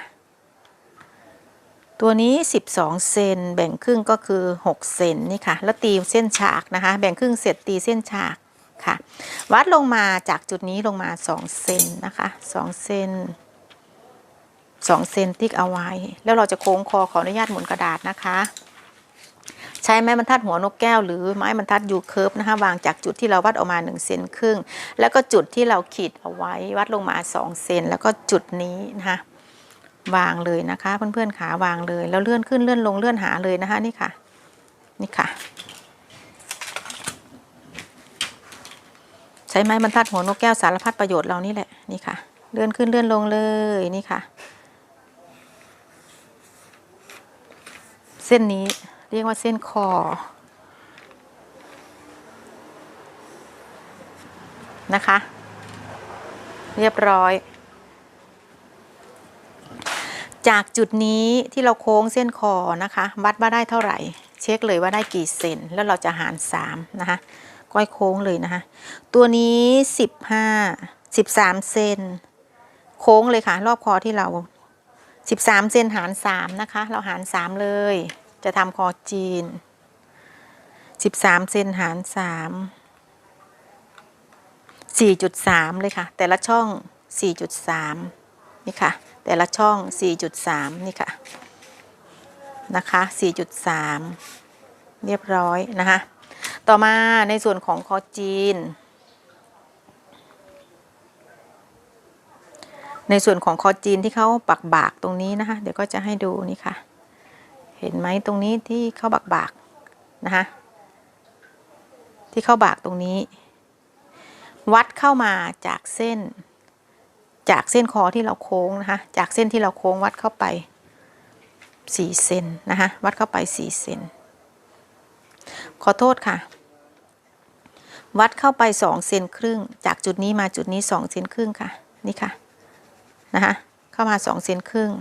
[SPEAKER 1] ตัวนี้12 เซนแบ่งครึ่งก็คือ6 เซนนี่ค่ะแล้วตีเส้นฉากนะคะแบ่งครึ่งเสร็จตีเส้นฉากค่ะวัดลงมาจากจุดนี้ลงมา2 เซนนะคะ2 เซน2 เซนติ๊กเอาไว้แล้วเราจะโค้งคอขออนุญาตหมุนกระดาษนะคะใช้ไม้บรรทัดหัวนกแก้วหรือไม้บรรทัดยูเคิร์ฟนะคะวางจากจุดที่เราวัดออกมา1 เซนครึ่งแล้วก็จุดที่เราขีดเอาไว้วัดลงมา2 เซนแล้วก็จุดนี้นะคะวางเลยนะคะเพื่อนๆขาวางเลยแล้วเลื่อนขึ้นเลื่อนลงเลื่อนหาเลยนะคะนี่ค่ะนี่ค่ะใช้ไม้บรรทัดหัวนกแก้วสารพัดประโยชน์เรานี่แหละนี่ค่ะเลื่อนขึ้นเลื่อนลงเลยนี่ค่ะเส้นนี้เรียกว่าเส้นคอนะคะเรียบร้อยจากจุดนี้ที่เราโค้งเส้นคอนะคะวัดว่าได้เท่าไหร่เช็คเลยว่าได้กี่เซนแล้วเราจะหาร3นะคะก้อยโค้งเลยนะคะตัวนี้13 เซนโค้งเลยค่ะรอบคอที่เรา13 เซนหาร3นะคะเราหาร3เลยจะทำคอจีน13 เซนหาร3 4.3เลยค่ะแต่ละช่อง 4.3 นี่ค่ะแต่ละช่อง 4.3 นี่ค่ะนะคะ 4.3 เรียบร้อยนะคะต่อมาในส่วนของคอจีนในส่วนของคอจีนที่เขาปักบากตรงนี้นะคะเดี๋ยวก็จะให้ดูนี่ค่ะเห็นไหมตรงนี้ที่เขาบากนะคะที่เขาบากตรงนี้วัดเข้ามาจากเส้นคอที่เราโค้งนะคะจากเส้นที่เราโค้งวัดเข้าไป4 เซนนะคะวัดเข้าไป4 เซนขอโทษค่ะวัดเข้าไป2 เซนครึ่งจากจุดนี้มาจุดนี้2 เซนครึ่งค่ะนี่ค่ะนะคะเข้ามา2 เซนครึ่ง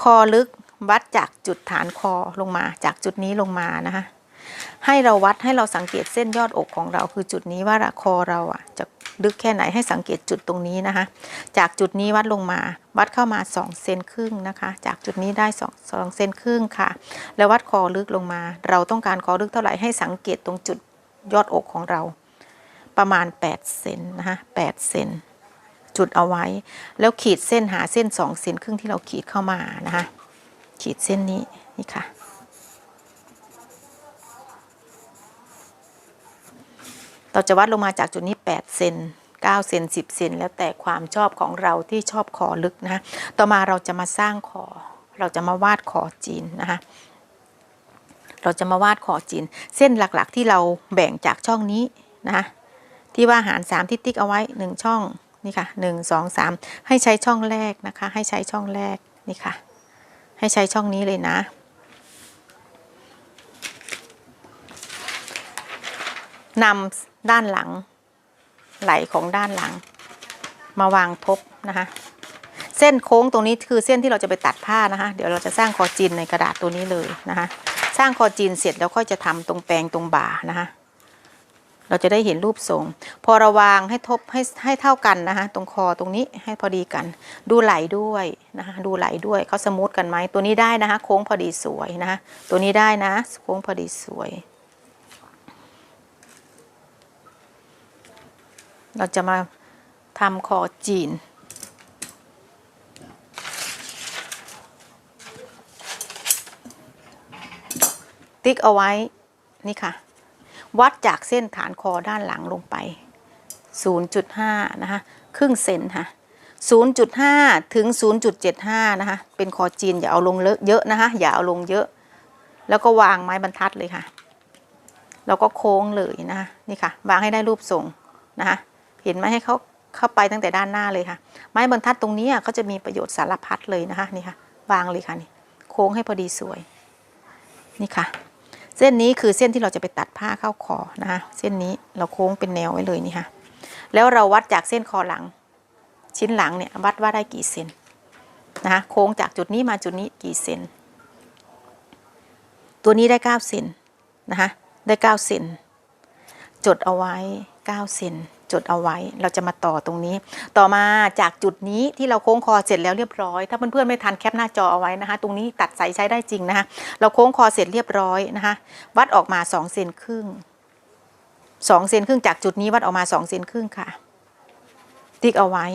[SPEAKER 1] คอลึกวัดจากจุดฐานคอลงมาจากจุดนี้ลงมานะคะให้เราวัดให้เราสังเกตเส้นยอดอกของเราคือจุดนี้ว่าคอเราอ่ะจะลึกแค่ไหนให้สังเกตจุดตรงนี้นะคะจากจุดนี้วัดลงมาวัดเข้ามา2 เซนครึ่งนะคะจากจุดนี้ได้2 เซนครึ่งค่ะแล้ววัดคอลึกลงมาเราต้องการคอลึกเท่าไหร่ให้สังเกตตรงจุดยอดอกของเราประมาณ8 เซนนะคะ8 เซนจุดเอาไว้แล้วขีดเส้นหาเส้น2 เซนครึ่งที่เราขีดเข้ามานะคะขีดเส้นนี้นี่ค่ะเราจะวัดลงมาจากจุดนี้8 เซน9 เซน10 เซนแล้วแต่ความชอบของเราที่ชอบคอลึกนะคะต่อมาเราจะมาสร้างคอเราจะมาวาดคอจีนนะคะเราจะมาวาดคอจีนเส้นหลักๆที่เราแบ่งจากช่องนี้นะคะที่ว่าหาร3ที่ติ๊กเอาไว้1ช่องนี่ค่ะ1 2 3ให้ใช้ช่องแรกนะคะให้ใช้ช่องแรกนี่ค่ะให้ใช้ช่องนี้เลยนะนำด้านหลังไหลของด้านหลังมาวางทบนะคะเส้นโค้งตรงนี้คือเส้นที่เราจะไปตัดผ้านะคะเดี๋ยวเราจะสร้างคอจีนในกระดาษตัวนี้เลยนะคะสร้างคอจีนเสร็จแล้วค่อยจะทำตรงแปลงตรงบ่านะคะเราจะได้เห็นรูปทรงพอเราวางให้ทบให้เท่ากันนะคะตรงคอตรงนี้ให้พอดีกันดูไหลด้วยนะคะดูไหลด้วยเขาสมูทกันไหมตัวนี้ได้นะคะโค้งพอดีสวยนะคะตัวนี้ได้นะโค้งพอดีสวยเราจะมาทำคอจีน ติ๊กเอาไว้นี่ค่ะวัดจากเส้นฐานคอด้านหลังลงไป 0.5 นะคะครึ่งเซนค่ะ 0.5 ถึง 0.75 นะคะเป็นคอจีนอย่าเอาลงเยอะนะคะอย่าเอาลงเยอะแล้วก็วางไม้บรรทัดเลยค่ะแล้วก็โค้งเลยนะคะนี่ค่ะวางให้ได้รูปทรงนะคะเห็นไหมให้เขาเข้าไปตั้งแต่ด้านหน้าเลยค่ะไม้บรรทัดตรงนี้ก็จะมีประโยชน์สารพัดเลยนะคะนี่ค่ะวางเลยค่ะนี่โค้งให้พอดีสวยนี่ค่ะเส้นนี้คือเส้นที่เราจะไปตัดผ้าเข้าคอนะคะเส้นนี้เราโค้งเป็นแนวไว้เลยนี่ค่ะแล้วเราวัดจากเส้นคอหลังชิ้นหลังเนี่ยวัดว่าได้กี่เซนนะคะโค้งจากจุดนี้มาจุดนี้กี่เซนตัวนี้ได้9เซนนะคะได้9เซนจดเอาไว้9เซนจดเอาไว้เราจะมาต่อตรงนี้ต่อมาจากจุดนี้ที่เราโค้งคอเสร็จแล้วเรียบร้อยถ้าเพื่อนๆไม่ทันแคปหน้าจอเอาไว้นะคะตรงนี้ตัดใส่ใช้ได้จริงนะคะเราโค้งคอเสร็จเรียบร้อยนะคะวัดออกมา2เซนครึ่ง2เซนครึ่งจากจุดนี้วัดออกมา2เซนครึ่งค่ะติ๊กเอาไว้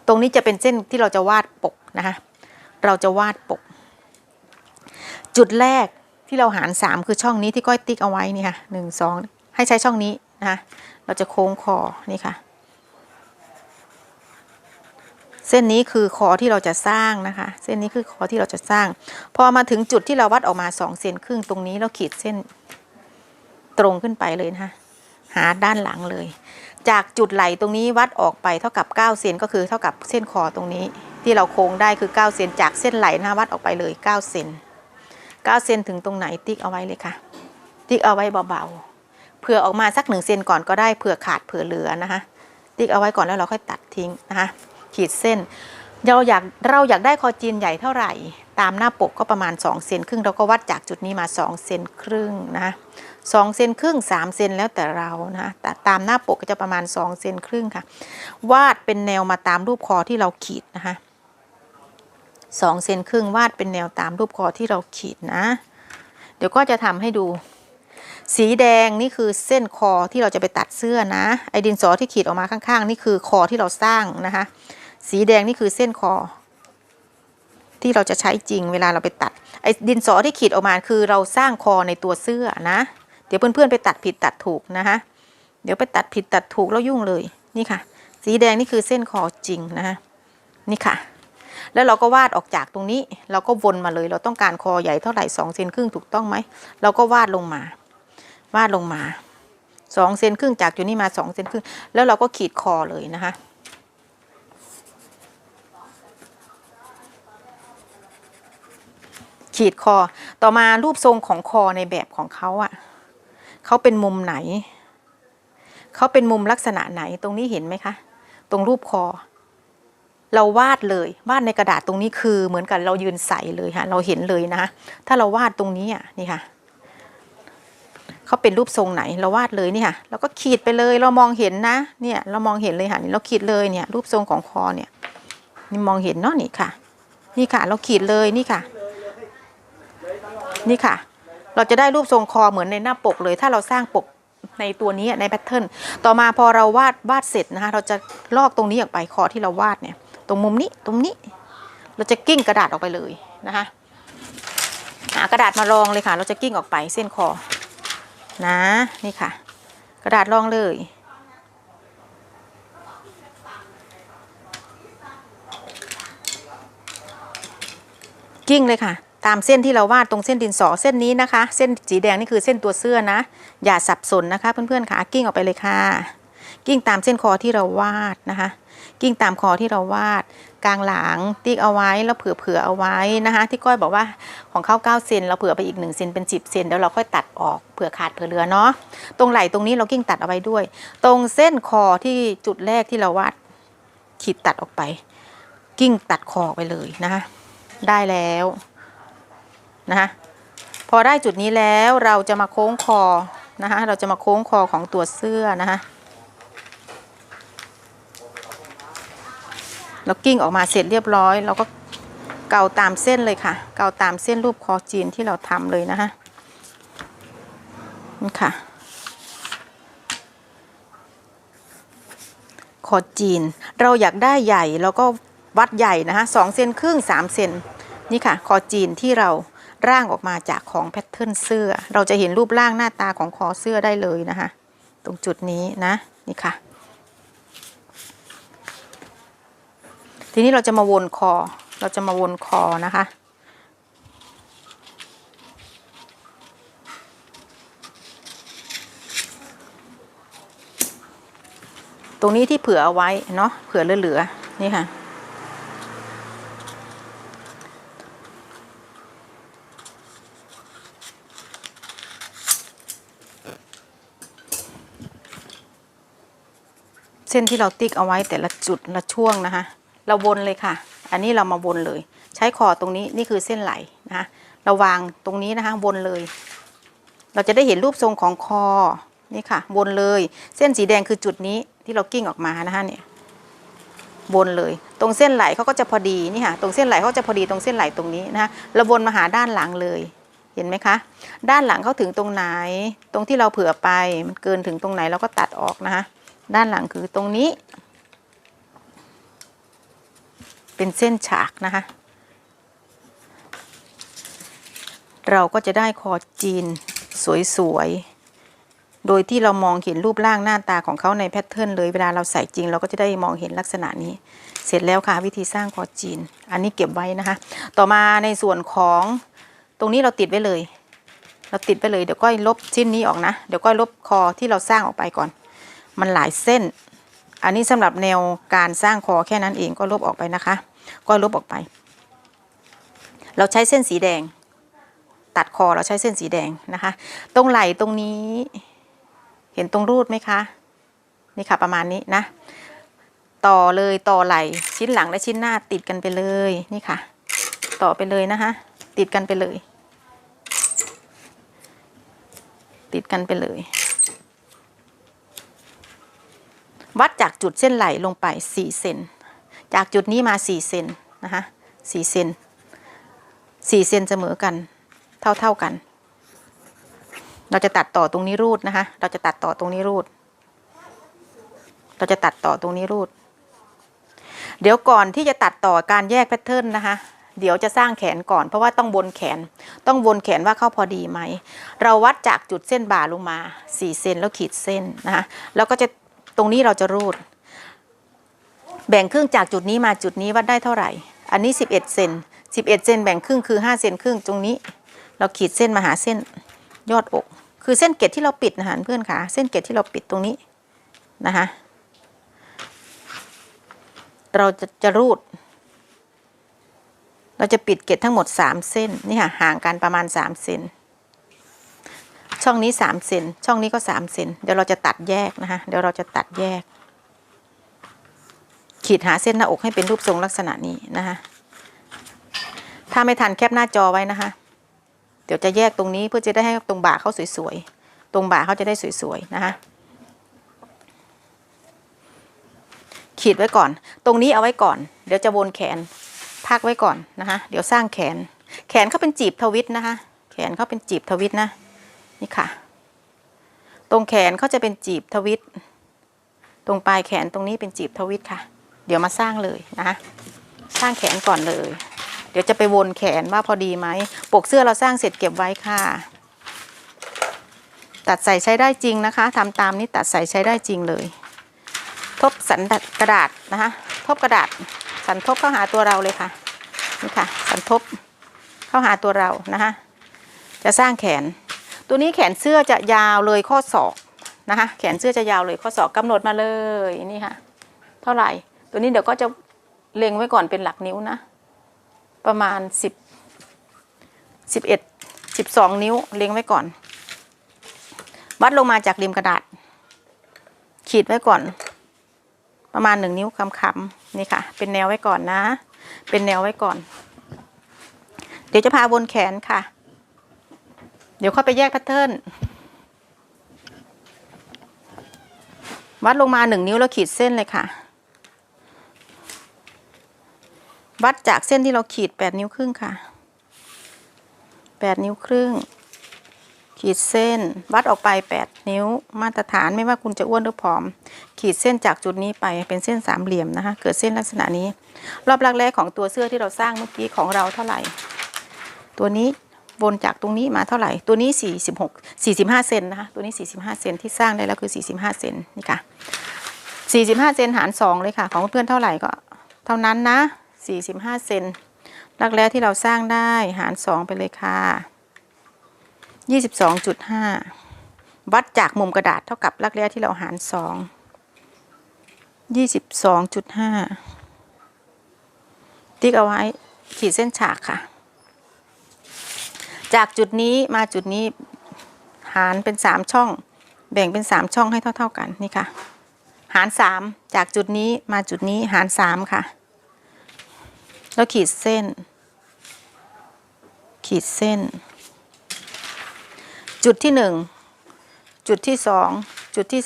[SPEAKER 1] ตรงนี้จะเป็นเส้นที่เราจะวาดปกนะคะเราจะวาดปกจุดแรกที่เราหาร3คือช่องนี้ที่ก้อยติ๊กเอาไว้นี่ค่ะ1 2ให้ใช้ช่องนี้นะคะเราจะโค้งคอนี่ค่ะเส้นนี้คือคอที่เราจะสร้างนะคะเส้นนี้คือคอที่เราจะสร้างพอมาถึงจุดที่เราวัดออกมา2เซนครึ่งตรงนี้เราขีดเส้นตรงขึ้นไปเลยนะคะหาด้านหลังเลยจากจุดไหล่ตรงนี้วัดออกไปเท่ากับ9เซนก็คือเท่ากับเส้นคอตรงนี้ที่เราโค้งได้คือ9เซนจากเส้นไหล่นะคะวัดออกไปเลย9เซน9เซนถึงตรงไหนติ๊กเอาไว้เลยค่ะติ๊กเอาไว้เบาๆเผื่อออกมาสัก1เซนก่อนก็ได้เผื่อขาดเผื่อเหลือนะคะติ๊กเอาไว้ก่อนแล้วเราค่อยตัดทิ้งนะคะขีดเส้นเราอยากได้คอจีนใหญ่เท่าไหร่ตามหน้าปกก็ประมาณ2เซนครึ่งเราก็วัดจากจุดนี้มา2เซนครึ่งนะ2เซนครึ่ง3เซนแล้วแต่เรานะแต่ตามหน้าปกก็จะประมาณ2เซนครึ่งค่ะวาดเป็นแนวมาตามรูปคอที่เราขีดนะคะ2เซนครึ่งวาดเป็นแนวตามรูปคอที่เราขีดนะเดี๋ยวก็จะทำให้ดูสีแดงนี่คือเส้นคอที่เราจะไปตัดเสื้อนะไอ้ดินสอที่ขีดออกมาข้างๆนี่คือคอที่เราสร้างนะคะสีแดงนี่คือเส้นคอที่เราจะใช้จริงเวลาเราไปตัดไอ้ดินสอที่ขีดออกมาคือเราสร้างคอในตัวเสื้อนะเดี๋ยวเพื่อนๆไปตัดผิดตัดถูกนะคะเดี๋ยวไปตัดผิดตัดถูกแล้วยุ่งเลยนี่ค่ะสีแดงนี่คือเส้นคอจริงนะคะนี่ค่ะแล้วเราก็วาดออกจากตรงนี้เราก็วนมาเลยเราต้องการคอใหญ่เท่าไหร่2เซนครึ่งถูกต้องไหมเราก็วาดลงมา2เซนครึ่งจากจุดนี้มา2เซนครึ่งแล้วเราก็ขีดคอเลยนะคะขีดคอต่อมารูปทรงของคอในแบบของเขาเขาเป็นมุมไหนเขาเป็นมุมลักษณะไหนตรงนี้เห็นไหมคะตรงรูปคอเราวาดเลยวาดในกระดาษตรงนี้คือเหมือนกับเรายืนใส่เลยค่ะเราเห็นเลยนะถ้าเราวาดตรงนี้นี่ค่ะเขาเป็นรูปทรงไหนเราวาดเลยนี่ค่ะเราก็ขีดไปเลยเรามองเห็นนะเนี่ยเรามองเห็นเลยค่ะนี่เราขีดเลยเนี่ยรูปทรงของคอเนี่ยนี่มองเห็นเนาะนี่ค่ะนี่ค่ะเราขีดเลยนี่ค่ะนี่ค่ะเราจะได้รูปทรงคอเหมือนในหน้าปกเลยถ้าเราสร้างปกในตัวนี้ในแพทเทิร์นต่อมาพอเราวาดเสร็จนะคะเราจะลอกตรงนี้ออกไปคอที่เราวาดเนี่ยตรงมุมนี้ตรงนี้เราจะกิ้งกระดาษออกไปเลยนะคะหากระดาษมารองเลยค่ะเราจะกิ้งออกไปเส้นคอนะนี่ค่ะกระดาษรองเลยกิ้งเลยค่ะตามเส้นที่เราวาดตรงเส้นดินสอเส้นนี้นะคะเส้นสีแดงนี่คือเส้นตัวเสื้อนะอย่าสับสนนะคะเพื่อนๆค่ะกิ้งออกไปเลยค่ะกิ้งตามเส้นคอที่เราวาดนะคะกิ้งตามคอที่เราวาดกลางหลังติ๊กเอาไว้แล้วเผื่อเอาไว้นะคะที่ก้อยบอกว่าของเขา9เซนเราเผื่อไปอีก1เซนเป็น10เซนแล้วเราค่อยตัดออกเผื่อขาดเผื่อเหลือเนาะตรงไหล่ตรงนี้เรากิ้งตัดเอาไว้ด้วยตรงเส้นคอที่จุดแรกที่เราวาดขีดตัดออกไปกิ้งตัดคอไปเลยนะคะได้แล้วนะคะพอได้จุดนี้แล้วเราจะมาโค้งคอนะคะเราจะมาโค้งคอของตัวเสื้อนะคะเรากิ้งออกมาเสร็จเรียบร้อยเราก็เกาตามเส้นเลยค่ะเกาตามเส้นรูปคอจีนที่เราทำเลยนะคะนี่ค่ะคอจีนเราอยากได้ใหญ่เราก็วัดใหญ่นะคะ2เซนครึ่ง3เซนนี่ค่ะคอจีนที่เรา ร่างออกมาจากของแพทเทิร์นเสื้อเราจะเห็นรูปร่างหน้าตาของคอเสื้อได้เลยนะคะตรงจุดนี้นะนี่ค่ะทีนี้เราจะมาวนคอนะคะตรงนี้ที่เผื่อเอาไว้เนาะเผื่อเหลือๆนี่ค่ะเส้นที่เราติ๊กเอาไว้แต่ละจุดละช่วงนะคะเราวนเลยค่ะอันนี้เรามาวนเลยใช้คอตรงนี้นี่คือเส้นไหลนะคะเราวางตรงนี้นะคะวนเลยเราจะได้เห็นรูปทรงของคอนี่ค่ะวนเลยเส้นสีแดงคือจุดนี้ที่เรากิ้งออกมานะคะเนี่ยวนเลยตรงเส้นไหลเขาก็จะพอดีนี่ค่ะตรงเส้นไหลเขาจะพอดีตรงเส้นไหลตรงนี้นะคะเราวนมาหาด้านหลังเลยเห็นไหมคะด้านหลังเขาถึงตรงไหนตรงที่เราเผื่อไปมันเกินถึงตรงไหนเราก็ตัดออกนะคะด้านหลังคือตรงนี้เป็นเส้นฉากนะคะเราก็จะได้คอจีนสวยๆโดยที่เรามองเห็นรูปร่างหน้าตาของเขาในแพทเทิร์นเลยเวลาเราใส่จริงเราก็จะได้มองเห็นลักษณะนี้เสร็จแล้วค่ะวิธีสร้างคอจีนอันนี้เก็บไว้นะคะต่อมาในส่วนของตรงนี้เราติดไว้เลยเดี๋ยวก้อยลบชิ้นนี้ออกนะเดี๋ยวก้อยลบคอที่เราสร้างออกไปก่อนมันหลายเส้นอันนี้สำหรับแนวการสร้างคอแค่นั้นเองก็ลบออกไปนะคะก็ลบออกไปเราใช้เส้นสีแดงตัดคอเราใช้เส้นสีแดงนะคะตรงไหล่ตรงนี้เห็นตรงรูดไหมคะนี่ค่ะประมาณนี้นะต่อเลยต่อไหล่ชิ้นหลังและชิ้นหน้าติดกันไปเลยนี่ค่ะต่อไปเลยนะคะติดกันไปเลยวัดจากจุดเส้นไหล่ลงไป4เซนจากจุดนี้มา4เซนนะคะ4เซนเสมอกันเท่ากันเราจะตัดต่อตรงนี้รูดนะคะเราจะตัดต่อตรงนี้รูดเดี๋ยวก่อนที่จะตัดต่อการแยกแพทเทิร์นนะคะเดี๋ยวจะสร้างแขนก่อนเพราะว่าต้องวนแขนว่าเข้าพอดีไหมเราวัดจากจุดเส้นบ่าลงมา4เซนแล้วขีดเส้นนะคะแล้วก็จะตรงนี้เราจะรูดแบ่งครึ่งจากจุดนี้มาจุดนี้วัดได้เท่าไหร่อันนี้11เซนแบ่งครึ่งคือ5เซนครึ่งตรงนี้เราขีดเส้นมาหาเส้นยอดอกคือเส้นเกล็ดที่เราปิดนะคะเพื่อนค่ะเส้นเกล็ดที่เราปิดตรงนี้นะคะเราจะรูดเราจะปิดเกล็ดทั้งหมด3เส้นนี่ค่ะห่างกันประมาณ3เซนช่องนี้3เซนช่องนี้ก็3เซนเดี๋ยวเราจะตัดแยกนะคะขีดหาเส้นหน้าอกให้เป็นรูปทรงลักษณะนี้นะคะถ้าไม่ทันแคปหน้าจอไว้นะคะเดี๋ยวจะแยกตรงนี้เพื่อจะได้ให้ตรงบ่าเขาสวยๆตรงบ่าเขาจะได้สวยๆนะคะขีดไว้ก่อนตรงนี้เอาไว้ก่อนเดี๋ยวจะวนแขนพักไว้ก่อนนะคะเดี๋ยวสร้างแขนเขาเป็นจีบทวิตนะคะแขนเขาเป็นจีบทวิตนะนี่ค่ะตรงแขนเขาจะเป็นจีบทวิตตรงปลายแขนตรงนี้เป็นจีบทวิตค่ะเดี๋ยวมาสร้างเลยนะคะสร้างแขนก่อนเลยเดี๋ยวจะไปวนแขนว่าพอดีไหมปกเสื้อเราสร้างเสร็จเก็บไว้ค่ะตัดใส่ใช้ได้จริงนะคะทำตามนี้ตัดใส่ใช้ได้จริงเลยทบสันกระดาษนะคะทบกระดาษสันทบเข้าหาตัวเราเลยค่ะนี่ค่ะสันทบเข้าหาตัวเรานะคะจะสร้างแขนตัวนี้แขนเสื้อจะยาวเลยข้อศอกนะคะแขนเสื้อจะยาวเลยข้อศอกกำหนดมาเลยนี่ค่ะเท่าไหร่ตัวนี้เดี๋ยวก็จะเล็งไว้ก่อนเป็นหลักนิ้วนะประมาณ11 12นิ้วเล็งไว้ก่อนวัดลงมาจากริมกระดาษขีดไว้ก่อนประมาณ1 นิ้วคำๆนี่ค่ะเป็นแนวไว้ก่อนนะเป็นแนวไว้ก่อนเดี๋ยวจะพาวนแขนค่ะเดี๋ยวค่อยไปแยกแพทเทิร์นวัดลงมา1 นิ้วแล้วขีดเส้นเลยค่ะวัดจากเส้นที่เราขีด8 นิ้วครึ่งค่ะ8 นิ้วครึ่งขีดเส้นวัดออกไป8 นิ้วมาตรฐานไม่ว่าคุณจะอ้วนหรือผอมขีดเส้นจากจุดนี้ไปเป็นเส้นสามเหลี่ยมนะคะเกิดเส้นลักษณะนี้รอบรักแรกของตัวเสื้อที่เราสร้างเมื่อกี้ของเราเท่าไหร่ตัวนี้ วนจากตรงนี้มาเท่าไหร่ตัวนี้45เซนนะคะตัวนี้45เซนที่สร้างได้แล้วคือ45เซนนี่ค่ะ45เซนหาร2เลยค่ะของเพื่อนเท่าไหร่ก็เท่านั้นนะ45เซนรักแร้ที่เราสร้างได้หาร2ไปเลยค่ะ22.5วัดจากมุมกระดาษเท่ากับรักแร้ที่เราหาร2 22.5ติ๊กเอาไว้ขีดเส้นฉากค่ะจากจุดนี้มาจุดนี้หารเป็น3ช่องแบ่งเป็น3ช่องให้เท่าๆกันนี่ค่ะหาร3จากจุดนี้มาจุดนี้หาร3ค่ะแล้วขีดเส้นจุดที่1จุดที่2จุดที่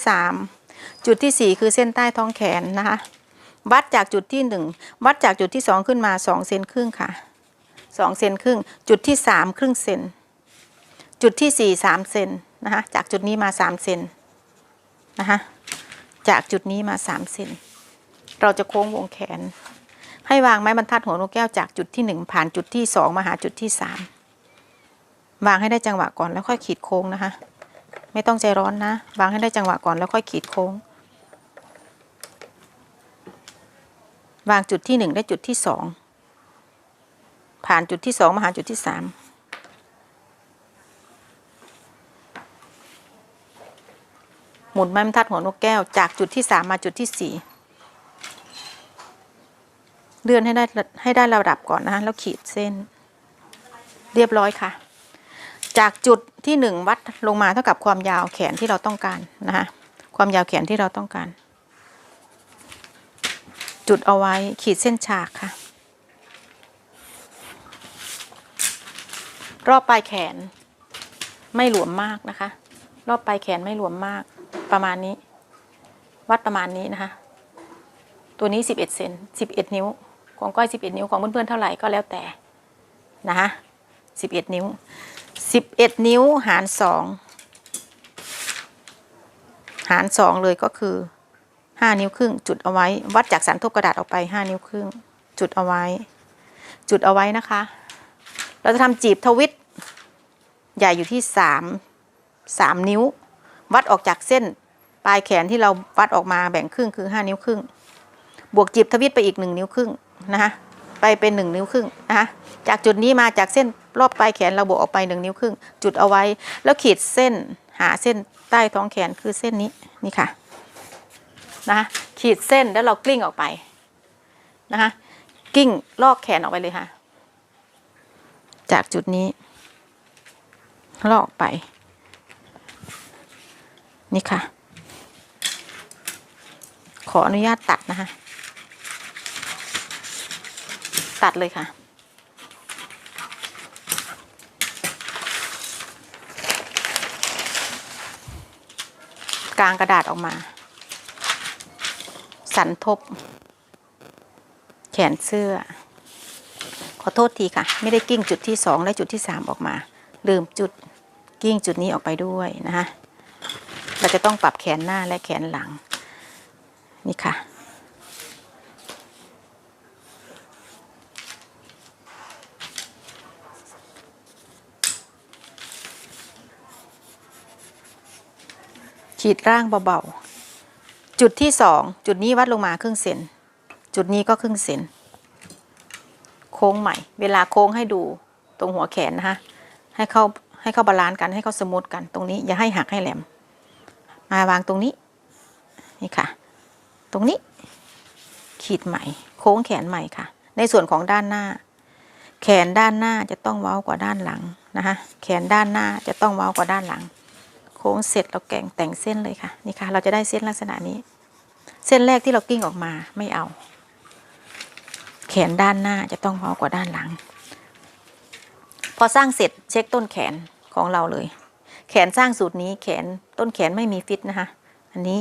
[SPEAKER 1] 3จุดที่4คือเส้นใต้ท้องแขนนะคะวัดจากจุดที่1วัดจากจุดที่2ขึ้นมา2เซนครึ่งค่ะ2เซนครึ่งจุดที่3ครึ่งเซนจุดที่4 3เซนนะคะจากจุดนี้มา3เซนนะคะจากจุดนี้มา3เซนเราจะโค้งวงแขนให้วางไม้บรรทัดหัวนกแก้วจากจุดที่1ผ่านจุดที่2มาหาจุดที่3วางให้ได้จังหวะก่อนแล้วค่อยขีดโค้งนะคะไม่ต้องใจร้อนนะวางให้ได้จังหวะก่อนแล้วค่อยขีดโค้งวางจุดที่1ได้จุดที่2ผ่านจุดที่2มาหาจุดที่3หมุนไม้บรรทัดหัวนกแก้วจากจุดที่3มาจุดที่4เลื่อนให้ได้ระดับก่อนนะคะแล้วขีดเส้นเรียบร้อยค่ะจากจุดที่1วัดลงมาเท่ากับความยาวแขนที่เราต้องการนะคะความยาวแขนที่เราต้องการจุดเอาไว้ขีดเส้นฉากค่ะรอบปลายแขนไม่หลวมมากนะคะรอบปลายแขนไม่หลวมมากประมาณนี้วัดประมาณนี้นะคะตัวนี้11เซน11นิ้วของก้อย11นิ้วของเพื่อนๆเท่าไหร่ก็แล้วแต่นะคะ11นิ้ว11นิ้วหาร2เลยก็คือ5นิ้วครึ่งจุดเอาไว้วัดจากสันทบกระดาษออกไป5นิ้วครึ่งจุดเอาไว้นะคะเราจะทำจีบทวิตใหญ่อยู่ที่3นิ้ววัดออกจากเส้นปลายแขนที่เราวัดออกมาแบ่งครึ่งคือ5นิ้วครึ่งบวกจีบทวิตไปอีก1นิ้วครึ่งนะคะไปเป็น1นิ้วครึ่งนะคะจากจุดนี้มาจากเส้นรอบปลายแขนเราบวกออกไป1นิ้วครึ่งจุดเอาไว้แล้วขีดเส้นหาเส้นใต้ท้องแขนคือเส้นนี้นี่ค่ะนะคะขีดเส้นแล้วเรากลิ้งออกไปนะคะกลิ้งลอกแขนออกไปเลยค่ะจากจุดนี้ลอกไปนี่ค่ะขออนุญาตตัดนะคะตัดเลยค่ะกางกระดาษออกมาสันทบแขนเสื้อขอโทษทีค่ะไม่ได้กิ้งจุดที่2และจุดที่3ออกมาลืมจุดกิ้งจุดนี้ออกไปด้วยนะคะเราจะต้องปรับแขนหน้าและแขนหลังนี่ค่ะขีดร่างเบาๆจุดที่2จุดนี้วัดลงมาครึ่งเซนจุดนี้ก็ครึ่งเซนโค้งใหม่เวลาโค้งให้ดูตรงหัวแขนนะคะให้เข้าบาลานซ์กันให้เข้าสมูทกันตรงนี้อย่าให้หักให้แหลมมาวางตรงนี้นี่ค่ะตรงนี้ขีดใหม่โค้งแขนใหม่ค่ะในส่วนของด้านหน้าแขนด้านหน้าจะต้องเว้ากว่าด้านหลังนะคะแขนด้านหน้าจะต้องเว้ากว่าด้านหลังโค้งเสร็จเราแต่งเส้นเลยค่ะนี่ค่ะเราจะได้เส้นลักษณะนี้เส้นแรกที่เรากิ้งออกมาไม่เอาแขนด้านหน้าจะต้องเว้ากว่าด้านหลังพอสร้างเสร็จเช็คต้นแขนของเราเลยแขนสร้างสูตรนี้แขนต้นแขนไม่มีฟิตนะคะอันนี้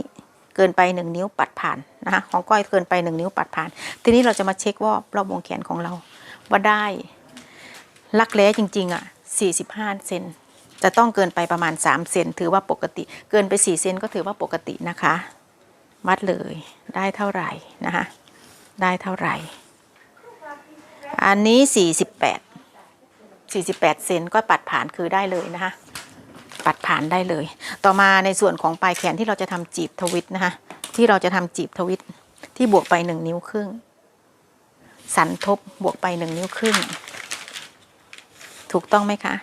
[SPEAKER 1] เกินไป1นิ้วปัดผ่านนะคะของก้อยเกินไป1นิ้วปัดผ่านทีนี้เราจะมาเช็คว่ารอบวงแขนของเราว่าได้รักแร้จริงๆอ่ะ45เซนจะต้องเกินไปประมาณ3เซนถือว่าปกติเกินไป4เซนก็ถือว่าปกตินะคะวัดเลยได้เท่าไหร่นะคะได้เท่าไหร่อันนี้48 48 เซนก็ปัดผ่านคือได้เลยนะคะปัดผ่านได้เลยต่อมาในส่วนของปลายแขนที่เราจะทำจีบทวิตนะคะที่เราจะทำจีบทวิตที่บวกไป1 นิ้วครึ่งสันทบบวกไป1 นิ้วครึ่งถูกต้องไหมคะ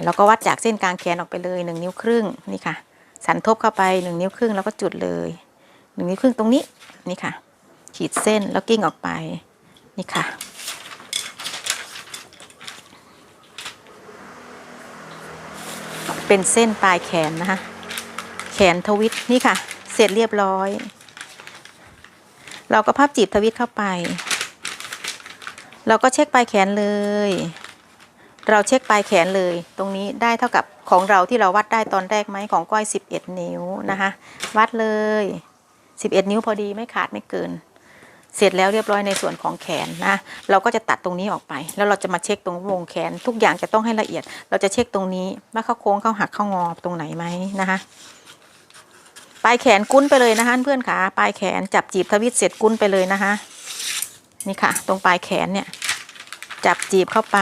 [SPEAKER 1] เราก็วัดจากเส้นกลางแขนออกไปเลย1 นิ้วครึ่งนี่ค่ะสันทบเข้าไป1 นิ้วครึ่งแล้วก็จุดเลย1 นิ้วครึ่งตรงนี้นี่ค่ะขีดเส้นแล้วกิ้งออกไปนี่ค่ะเป็นเส้นปลายแขนนะคะแขนทวิตนี่ค่ะเสร็จเรียบร้อยเราก็พับจีบทวิตเข้าไปเราก็เช็คปลายแขนเลยเราเช็คปลายแขนเลยตรงนี้ได้เท่ากับของเราที่เราวัดได้ตอนแรกไหมของก้อย11 นิ้วนะคะวัดเลย11 นิ้วพอดีไม่ขาดไม่เกินเสร็จแล้วเรียบร้อยในส่วนของแขนนะเราก็จะตัดตรงนี้ออกไปแล้วเราจะมาเช็คตรงวงแขนทุกอย่างจะต้องให้ละเอียดเราจะเช็คตรงนี้ว่าเข้าโค้งเข้าหักเข้างอตรงไหนไหมนะคะปลายแขนกุ้นไปเลยนะคะเพื่อนขาปลายแขนจับจีบทวิตเสร็จกุ้นไปเลยนะคะนี่ค่ะตรงปลายแขนเนี่ยจับจีบเข้าไป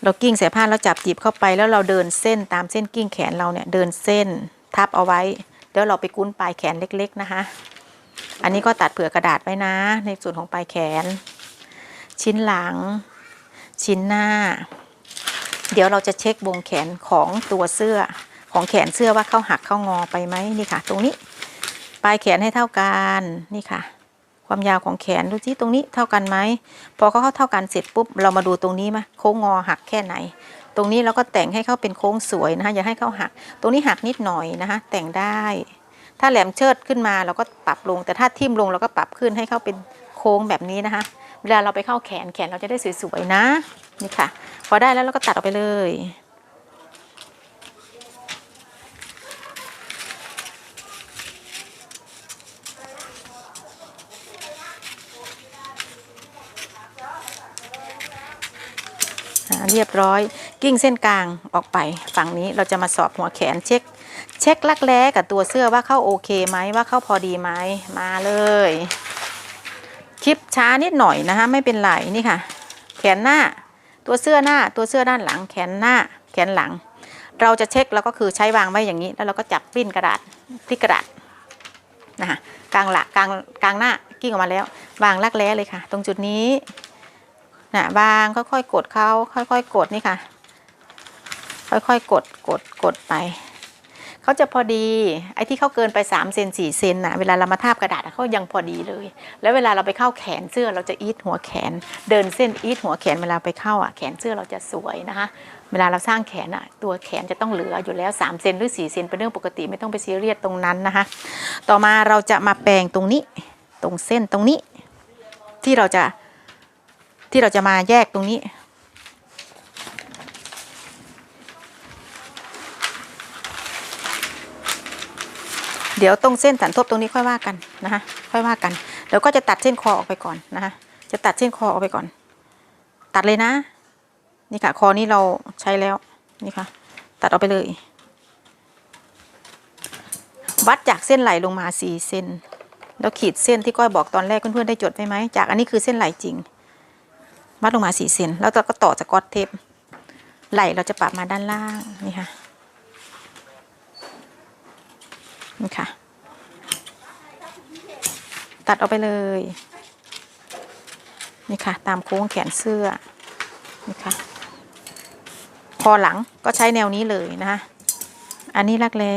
[SPEAKER 1] เรากิ้งสายผ้าแล้วจับจีบเข้าไปแล้วเราเดินเส้นตามเส้นกิ้งแขนเราเนี่ยเดินเส้นทับเอาไว้แล้วเราไปกุ้นปลายแขนเล็กๆนะคะอันนี้ก็ตัดเผื่อกระดาษไว้นะในส่วนของปลายแขนชิ้นหลังชิ้นหน้าเดี๋ยวเราจะเช็ควงแขนของตัวเสื้อของแขนเสื้อว่าเข้าหักเข้างอไปไหมนี่ค่ะตรงนี้ปลายแขนให้เท่ากันนี่ค่ะความยาวของแขนดูที่ตรงนี้เท่ากันไหมพอเขาเท่ากันเสร็จปุ๊บเรามาดูตรงนี้มาโค้งงอหักแค่ไหนตรงนี้เราก็แต่งให้เขาเป็นโค้งสวยนะคะอย่าให้เขาหักตรงนี้หักนิดหน่อยนะคะแต่งได้ถ้าแหลมเชิดขึ้นมาเราก็ปรับลงแต่ถ้าทิ่มลงเราก็ปรับขึ้นให้เขาเป็นโค้งแบบนี้นะคะเวลาเราไปเข้าแขนเราจะได้สวยๆนะนี่ค่ะพอได้แล้วเราก็ตัดออกไปเลยเรียบร้อยกิ้งเส้นกลางออกไปฝั่งนี้เราจะมาสอบหัวแขนเช็คลักแร้กับตัวเสื้อว่าเข้าโอเคไหมว่าเข้าพอดีไหมมาเลยคลิปช้านิดหน่อยนะคะไม่เป็นไรนี่ค่ะแขนหน้าตัวเสื้อหน้าตัวเสื้อด้านหลังแขนหน้าแขนหลังเราจะเช็คแล้วก็คือใช้วางไว้อย่างนี้แล้วเราก็จับปิ้นกระดาษพลิกกระดาษนะคะกลางหลังกลางหน้ากิ้งออกมาแล้ววางลักแร้เลยค่ะตรงจุดนี้วางค่อยๆกดเขาค่อยๆกดนี่ค่ะค่อยๆกดไปเขาจะพอดีไอ้ที่เขาเกินไป3 เซน4 เซนเวลาเรามาทาบกระดาษเขายังพอดีเลยแล้วเวลาเราไปเข้าแขนเสื้อเราจะอีทหัวแขนเดินเส้นอีทหัวแขนเวลาไปเข้าแขนเสื้อเราจะสวยนะคะเวลาเราสร้างแขนตัวแขนจะต้องเหลืออยู่แล้ว3 เซนหรือ4 เซนเป็นเรื่องปกติไม่ต้องไปซีเรียสตรงนั้นนะคะต่อมาเราจะมาแปรงตรงนี้ตรงเส้นตรงนี้ที่เราจะมาแยกตรงนี้เดี๋ยวตรงเส้นสันทบตรงนี้ค่อยว่ากันนะคะค่อยว่ากันเดี๋ยวก็จะตัดเส้นคอออกไปก่อนนะคะจะตัดเส้นคอออกไปก่อนตัดเลยนะนี่ค่ะคอนี้เราใช้แล้วนี่ค่ะตัดออกไปเลยวัดจากเส้นไหลลงมา4 เซนแล้วขีดเส้นที่ก้อยบอกตอนแรกเพื่อนๆได้จดไว้ไหมจากอันนี้คือเส้นไหลจริงวัดลงมา4 เซนแล้วเราก็ต่อจากก๊อตเทปไหลเราจะปรับมาด้านล่างนี่ค่ะนี่ค่ะตัดออกไปเลยนี่ค่ะตามโค้งแขนเสื้อนี่ค่ะคอหลังก็ใช้แนวนี้เลยนะคะอันนี้รักแร้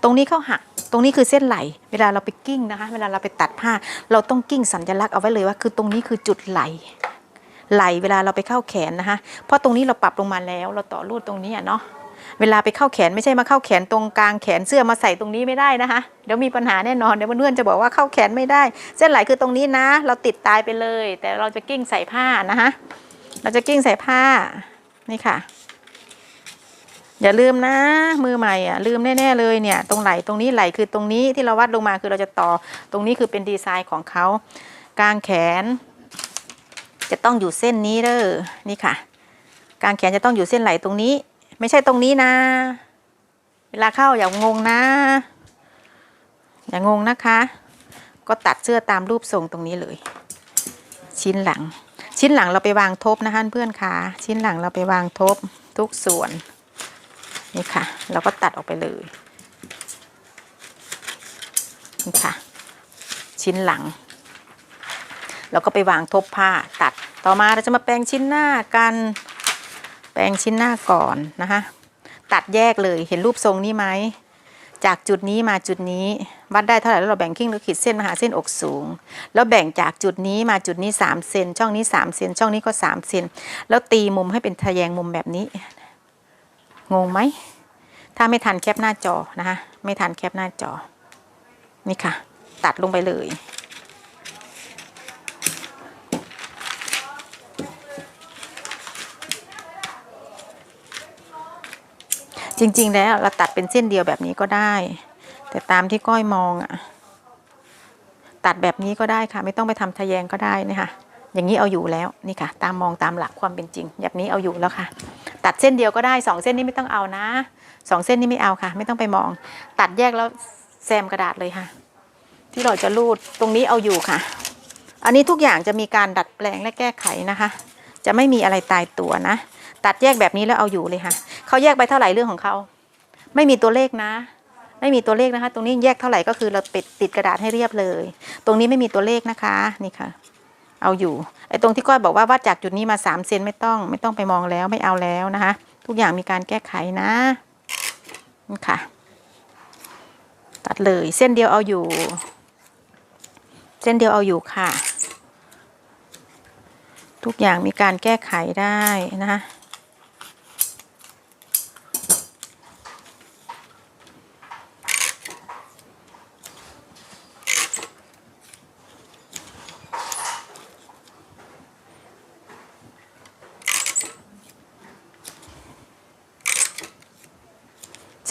[SPEAKER 1] ตรงนี้เข้าหักตรงนี้คือเส้นไหลเวลาเราไปกิ้งนะคะเวลาเราไปตัดผ้าเราต้องกิ้งสัญลักษณ์เอาไว้เลยว่าคือตรงนี้คือจุดไหลเวลาเราไปเข้าแขนนะคะเพราะตรงนี้เราปรับลงมาแล้วเราต่อรูดตรงนี้เนาะเวลาไปเข้าแขนไม่ใช่มาเข้าแขนตรงกลางแขนเสื้อมาใส่ตรงนี้ไม่ได้นะคะเดี๋ยวมีปัญหาแน่นอนเดี๋ยวเพื่อนๆจะบอกว่าเข้าแขนไม่ได้เส้นไหลคือตรงนี้นะเราติดตายไปเลยแต่เราจะกิ้งใส่ผ้านะคะเราจะกิ้งใส่ผ้านี่ค่ะอย่าลืมนะมือใหม่ลืมแน่ๆเลยเนี่ยตรงไหลตรงนี้ไหลคือตรงนี้ที่เราวัดลงมาคือเราจะต่อตรงนี้คือเป็นดีไซน์ของเขากลางแขนจะต้องอยู่เส้นนี้เด้อนี่ค่ะกลางแขนจะต้องอยู่เส้นไหลตรงนี้ไม่ใช่ตรงนี้นะเวลาเข้าอย่างงงนะอย่างงนะคะก็ตัดเสื้อตามรูปทรงตรงนี้เลยชิ้นหลัง ชิ้นหลังเราไปวางทบนะคะเพื่อนค่ะชิ้นหลังเราไปวางทบทุกส่วนนี่ค่ะเราก็ตัดออกไปเลยนี่ค่ะชิ้นหลังเราก็ไปวางทบผ้าตัดต่อมาเราจะมาแปรงชิ้นหน้ากันแปรงชิ้นหน้าก่อนนะคะตัดแยกเลยเห็นรูปทรงนี้ไหมจากจุดนี้มาจุดนี้วัดได้เท่าไหร่แล้วเราแบ่งครึ่งหรือขีดเส้นมาหาเส้นอกสูงแล้วแบ่งจากจุดนี้มาจุดนี้3 เซนช่องนี้3 เซนช่องนี้ก็3 เซนแล้วตีมุมให้เป็นทะแยงมุมแบบนี้งงไหมถ้าไม่ทันแคปหน้าจอนะคะไม่ทันแคปหน้าจอนี่ค่ะตัดลงไปเลยจริงๆแล้วเราตัดเป็นเส้นเดียวแบบนี้ก็ได้แต่ตามที่ก้อยมองอ่ะตัดแบบนี้ก็ได้ค่ะไม่ต้องไปทำทะแยงก็ได้นี่ค่ะอย่างนี้เอาอยู่แล้วนี่ค่ะตามมองตามหลักความเป็นจริงแบบนี้เอาอยู่แล้วค่ะตัดเส้นเดียวก็ได้2 เส้นนี้ไม่ต้องเอานะ2 เส้นนี้ไม่เอาค่ะไม่ต้องไปมองตัดแยกแล้วแซมกระดาษเลยค่ะที่เราจะรูดตรงนี้เอาอยู่ค่ะอันนี้ทุกอย่างจะมีการดัดแปลงและแก้ไขนะคะจะไม่มีอะไรตายตัวนะตัดแยกแบบนี้แล้วเอาอยู่เลยค่ะเขาแยกไปเท่าไหร่เรื่องของเขาไม่มีตัวเลขนะไม่มีตัวเลขนะคะตรงนี้แยกเท่าไหร่ก็คือเราติดกระดาษให้เรียบเลยตรงนี้ไม่มีตัวเลขนะคะนี่ค่ะเอาอยู่ไอ้ตรงที่ก้อยบอกว่าวัดจากจุดนี้มา3 เซนไม่ต้องไปมองแล้วไม่เอาแล้วนะคะทุกอย่างมีการแก้ไขนะนี่ค่ะตัดเลยเส้นเดียวเอาอยู่เส้นเดียวเอาอยู่ค่ะทุกอย่างมีการแก้ไขได้นะคะ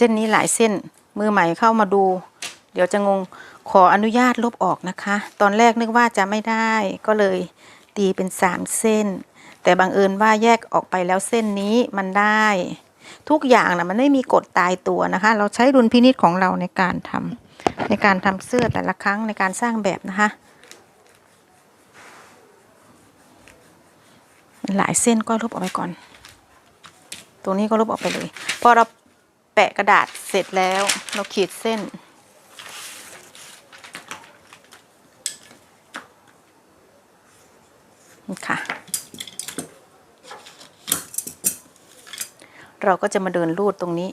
[SPEAKER 1] เส้นนี้หลายเส้นมือใหม่เข้ามาดูเดี๋ยวจะงงขออนุญาตลบออกนะคะตอนแรกนึกว่าจะไม่ได้ก็เลยตีเป็น3 เส้นแต่บังเอิญว่าแยกออกไปแล้วเส้นนี้มันได้ทุกอย่างนะมันไม่มีกฎตายตัวนะคะเราใช้ดุลพินิจของเราในการทำเสื้อแต่ละครั้งในการสร้างแบบนะคะหลายเส้นก็ลบออกไปก่อนตรงนี้ก็ลบออกไปเลยพอเราแปะกระดาษเสร็จแล้วเราขีดเส้นนี่ค่ะเราก็จะมาเดินรูดตรงนี้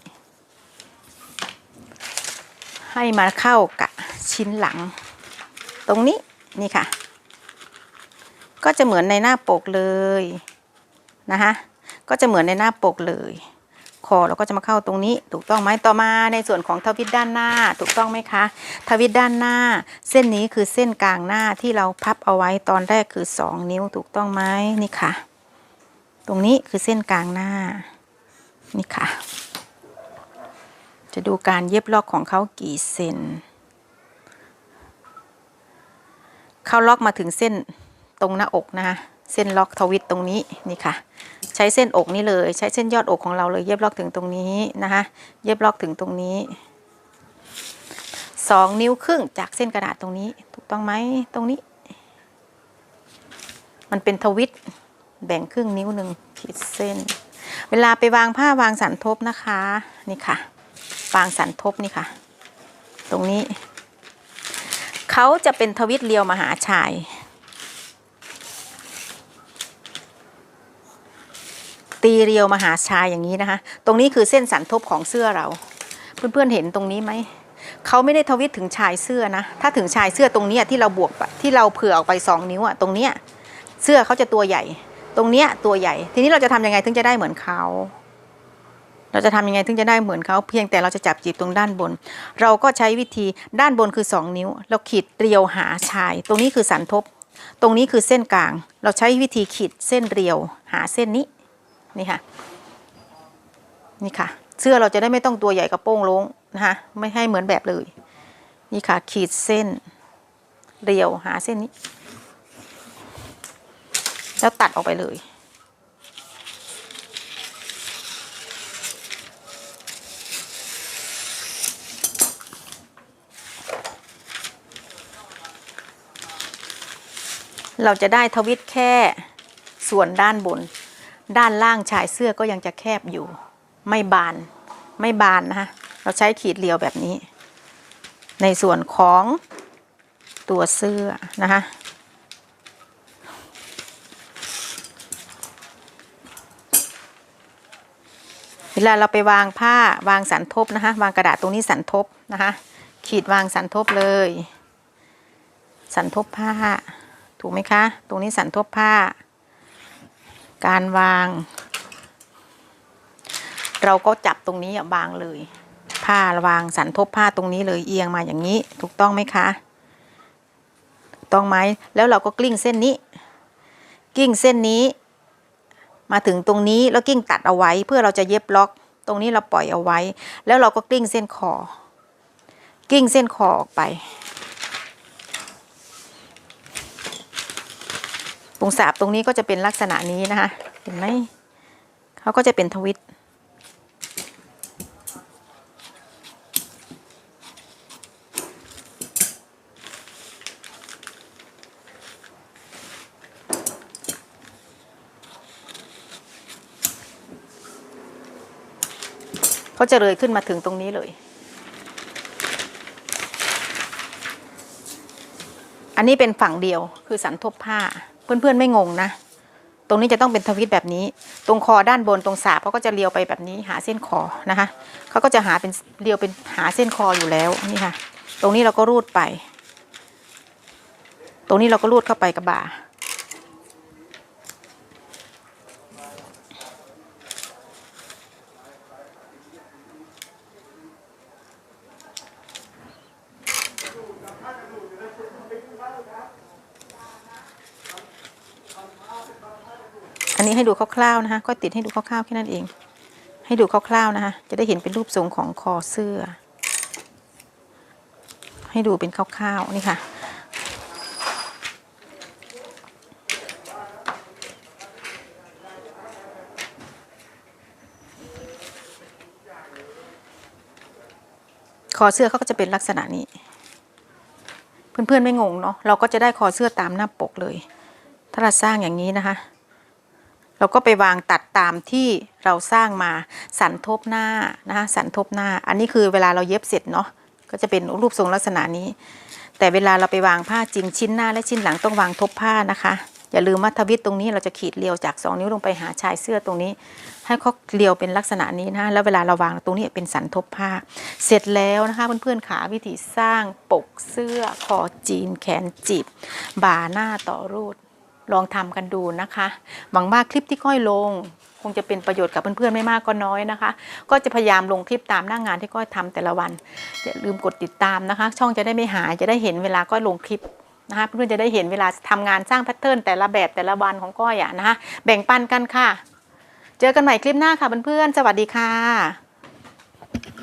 [SPEAKER 1] ให้มาเข้ากับชิ้นหลังตรงนี้นี่ค่ะก็จะเหมือนในหน้าปกเลยนะคะก็จะเหมือนในหน้าปกเลยคอเราก็จะมาเข้าตรงนี้ถูกต้องไหมต่อมาในส่วนของทวิตด้านหน้าถูกต้องไหมคะทวิตด้านหน้าเส้นนี้คือเส้นกลางหน้าที่เราพับเอาไว้ตอนแรกคือ2 นิ้วถูกต้องไหมนี่ค่ะตรงนี้คือเส้นกลางหน้านี่ค่ะจะดูการเย็บล็อกของเขากี่เซนเขาล็อกมาถึงเส้นตรงหน้าอกนะคะเส้นล็อกทวิตตรงนี้นี่ค่ะใช้เส้นอกนี่เลยใช้เส้นยอดอกของเราเลยเย็บล็อกถึงตรงนี้นะคะเย็บล็อกถึงตรงนี้2 นิ้วครึ่งจากเส้นกระดาษตรงนี้ถูกต้องไหมตรงนี้มันเป็นทวิตแบ่งครึ่งนิ้วหนึ่งขีดเส้นเวลาไปวางผ้าวางสันทบนะคะนี่ค่ะวางสันทบนี่ค่ะตรงนี้เขาจะเป็นทวิตเรียวมหาชายตีเรียวมหาชายอย่างนี้นะคะตรงนี้คือเส้นสันทบของเสื้อเราเพื่อนๆเห็นตรงนี้ไหมเขาไม่ได้ทวิตถึงชายเสื้อนะถ้าถึงชายเสื้อตรงนี้ที่เราบวกที่เราเผื่อออกไป2 นิ้วตรงเนี้ยเสื้อเขาจะตัวใหญ่ตรงเนี้ยตัวใหญ่ทีนี้เราจะทำยังไงถึงจะได้เหมือนเขาเราจะทำยังไงถึงจะได้เหมือนเขาเพียงแต่เราจะจับจีบตรงด้านบนเราก็ใช้วิธีด้านบนคือ2 นิ้วเราขีดเรียวหาชายตรงนี้คือสันทบตรงนี้คือเส้นกลางเราใช้วิธีขีดเส้นเรียวหาเส้นนี้นี่ค่ะนี่ค่ะเสื้อเราจะได้ไม่ต้องตัวใหญ่กระโปรงลงนะคะไม่ให้เหมือนแบบเลยนี่ค่ะขีดเส้นเรียวหาเส้นนี้แล้วตัดออกไปเลยเราจะได้ทวิตแค่ ส่วนด้านบนด้านล่างชายเสื้อก็ยังจะแคบอยู่ไม่บานนะคะเราใช้ขีดเรียวแบบนี้ ในส่วนของตัวเสื้อนะคะเวลาเราไปวางผ้าวางสันทบนะคะวางกระดาษตรงนี้สันทบนะคะขีดวางสันทบเลยสันทบผ้าถูกไหมคะตรงนี้สันทบผ้าการวางเราก็จับตรงนี้วางเลยผ้าวางสันทบผ้าตรงนี้เลยเอียงมาอย่างนี้ถูกต้องไหมคะถูกต้องไหมแล้วเราก็กลิ้งเส้นนี้กิ้งเส้นนี้มาถึงตรงนี้แล้วกิ้งตัดเอาไว้เพื่อเราจะเย็บล็อกตรงนี้เราปล่อยเอาไว้แล้วเราก็กลิ้งเส้นคอกิ้งเส้นคอออกไปตรงสาบตรงนี้ก็จะเป็นลักษณะนี้นะคะเห็นไหมเขาก็จะเป็นทวิตเขาจะเลยขึ้นมาถึงตรงนี้เลยอันนี้เป็นฝั่งเดียวคือสันทบผ้าเพื่อนๆไม่งงนะตรงนี้จะต้องเป็นทวิตแบบนี้ตรงคอด้านบนตรงสาบเขาก็จะเลียวไปแบบนี้หาเส้นคอนะคะเขาก็จะหาเป็นเลียวเป็นหาเส้นคออยู่แล้วนี่ค่ะตรงนี้เราก็รูดไปตรงนี้เราก็รูดเข้าไปกับบ่าอันนี้ให้ดูคร่าวๆนะคะก็ติดให้ดูคร่าวๆแค่นั้นเองให้ดูคร่าวๆนะคะจะได้เห็นเป็นรูปทรงของคอเสื้อให้ดูเป็นคร่าวๆนี่ค่ะคอเสื้อเขาก็จะเป็นลักษณะนี้เพื่อนๆไม่งงเนาะเราก็จะได้คอเสื้อตามหน้าปกเลยถ้าเราสร้างอย่างนี้นะคะเราก็ไปวางตัดตามที่เราสร้างมาสันทบหน้านะคะสันทบหน้าอันนี้คือเวลาเราเย็บเสร็จเนาะก็จะเป็นรูปทรงลักษณะนี้แต่เวลาเราไปวางผ้าจริงชิ้นหน้าและชิ้นหลังต้องวางทบผ้านะคะอย่าลืมว่าทวิตตรงนี้เราจะขีดเรียวจาก2 นิ้วลงไปหาชายเสื้อตรงนี้ให้เขาเรียวเป็นลักษณะนี้นะแล้วเวลาเราวางตรงนี้เป็นสันทบผ้าเสร็จแล้วนะคะเพื่อนๆขาวิธีสร้างปกเสื้อคอจีนแขนจีบบ่าหน้าต่อรูดลองทำกันดูนะคะหวังว่าคลิปที่ก้อยลงคงจะเป็นประโยชน์กับเพื่อนๆไม่มากก็น้อยนะคะก็จะพยายามลงคลิปตามหน้างานที่ก้อยทำแต่ละวันอย่าลืมกดติดตามนะคะช่องจะได้ไม่หายจะได้เห็นเวลาก้อยลงคลิปนะคะเพื่อนๆจะได้เห็นเวลาทำงานสร้างแพทเทิร์นแต่ละแบบแต่ละวันของก้อยนะคะแบ่งปันกันค่ะเจอกันใหม่คลิปหน้าค่ะเพื่อนๆสวัสดีค่ะ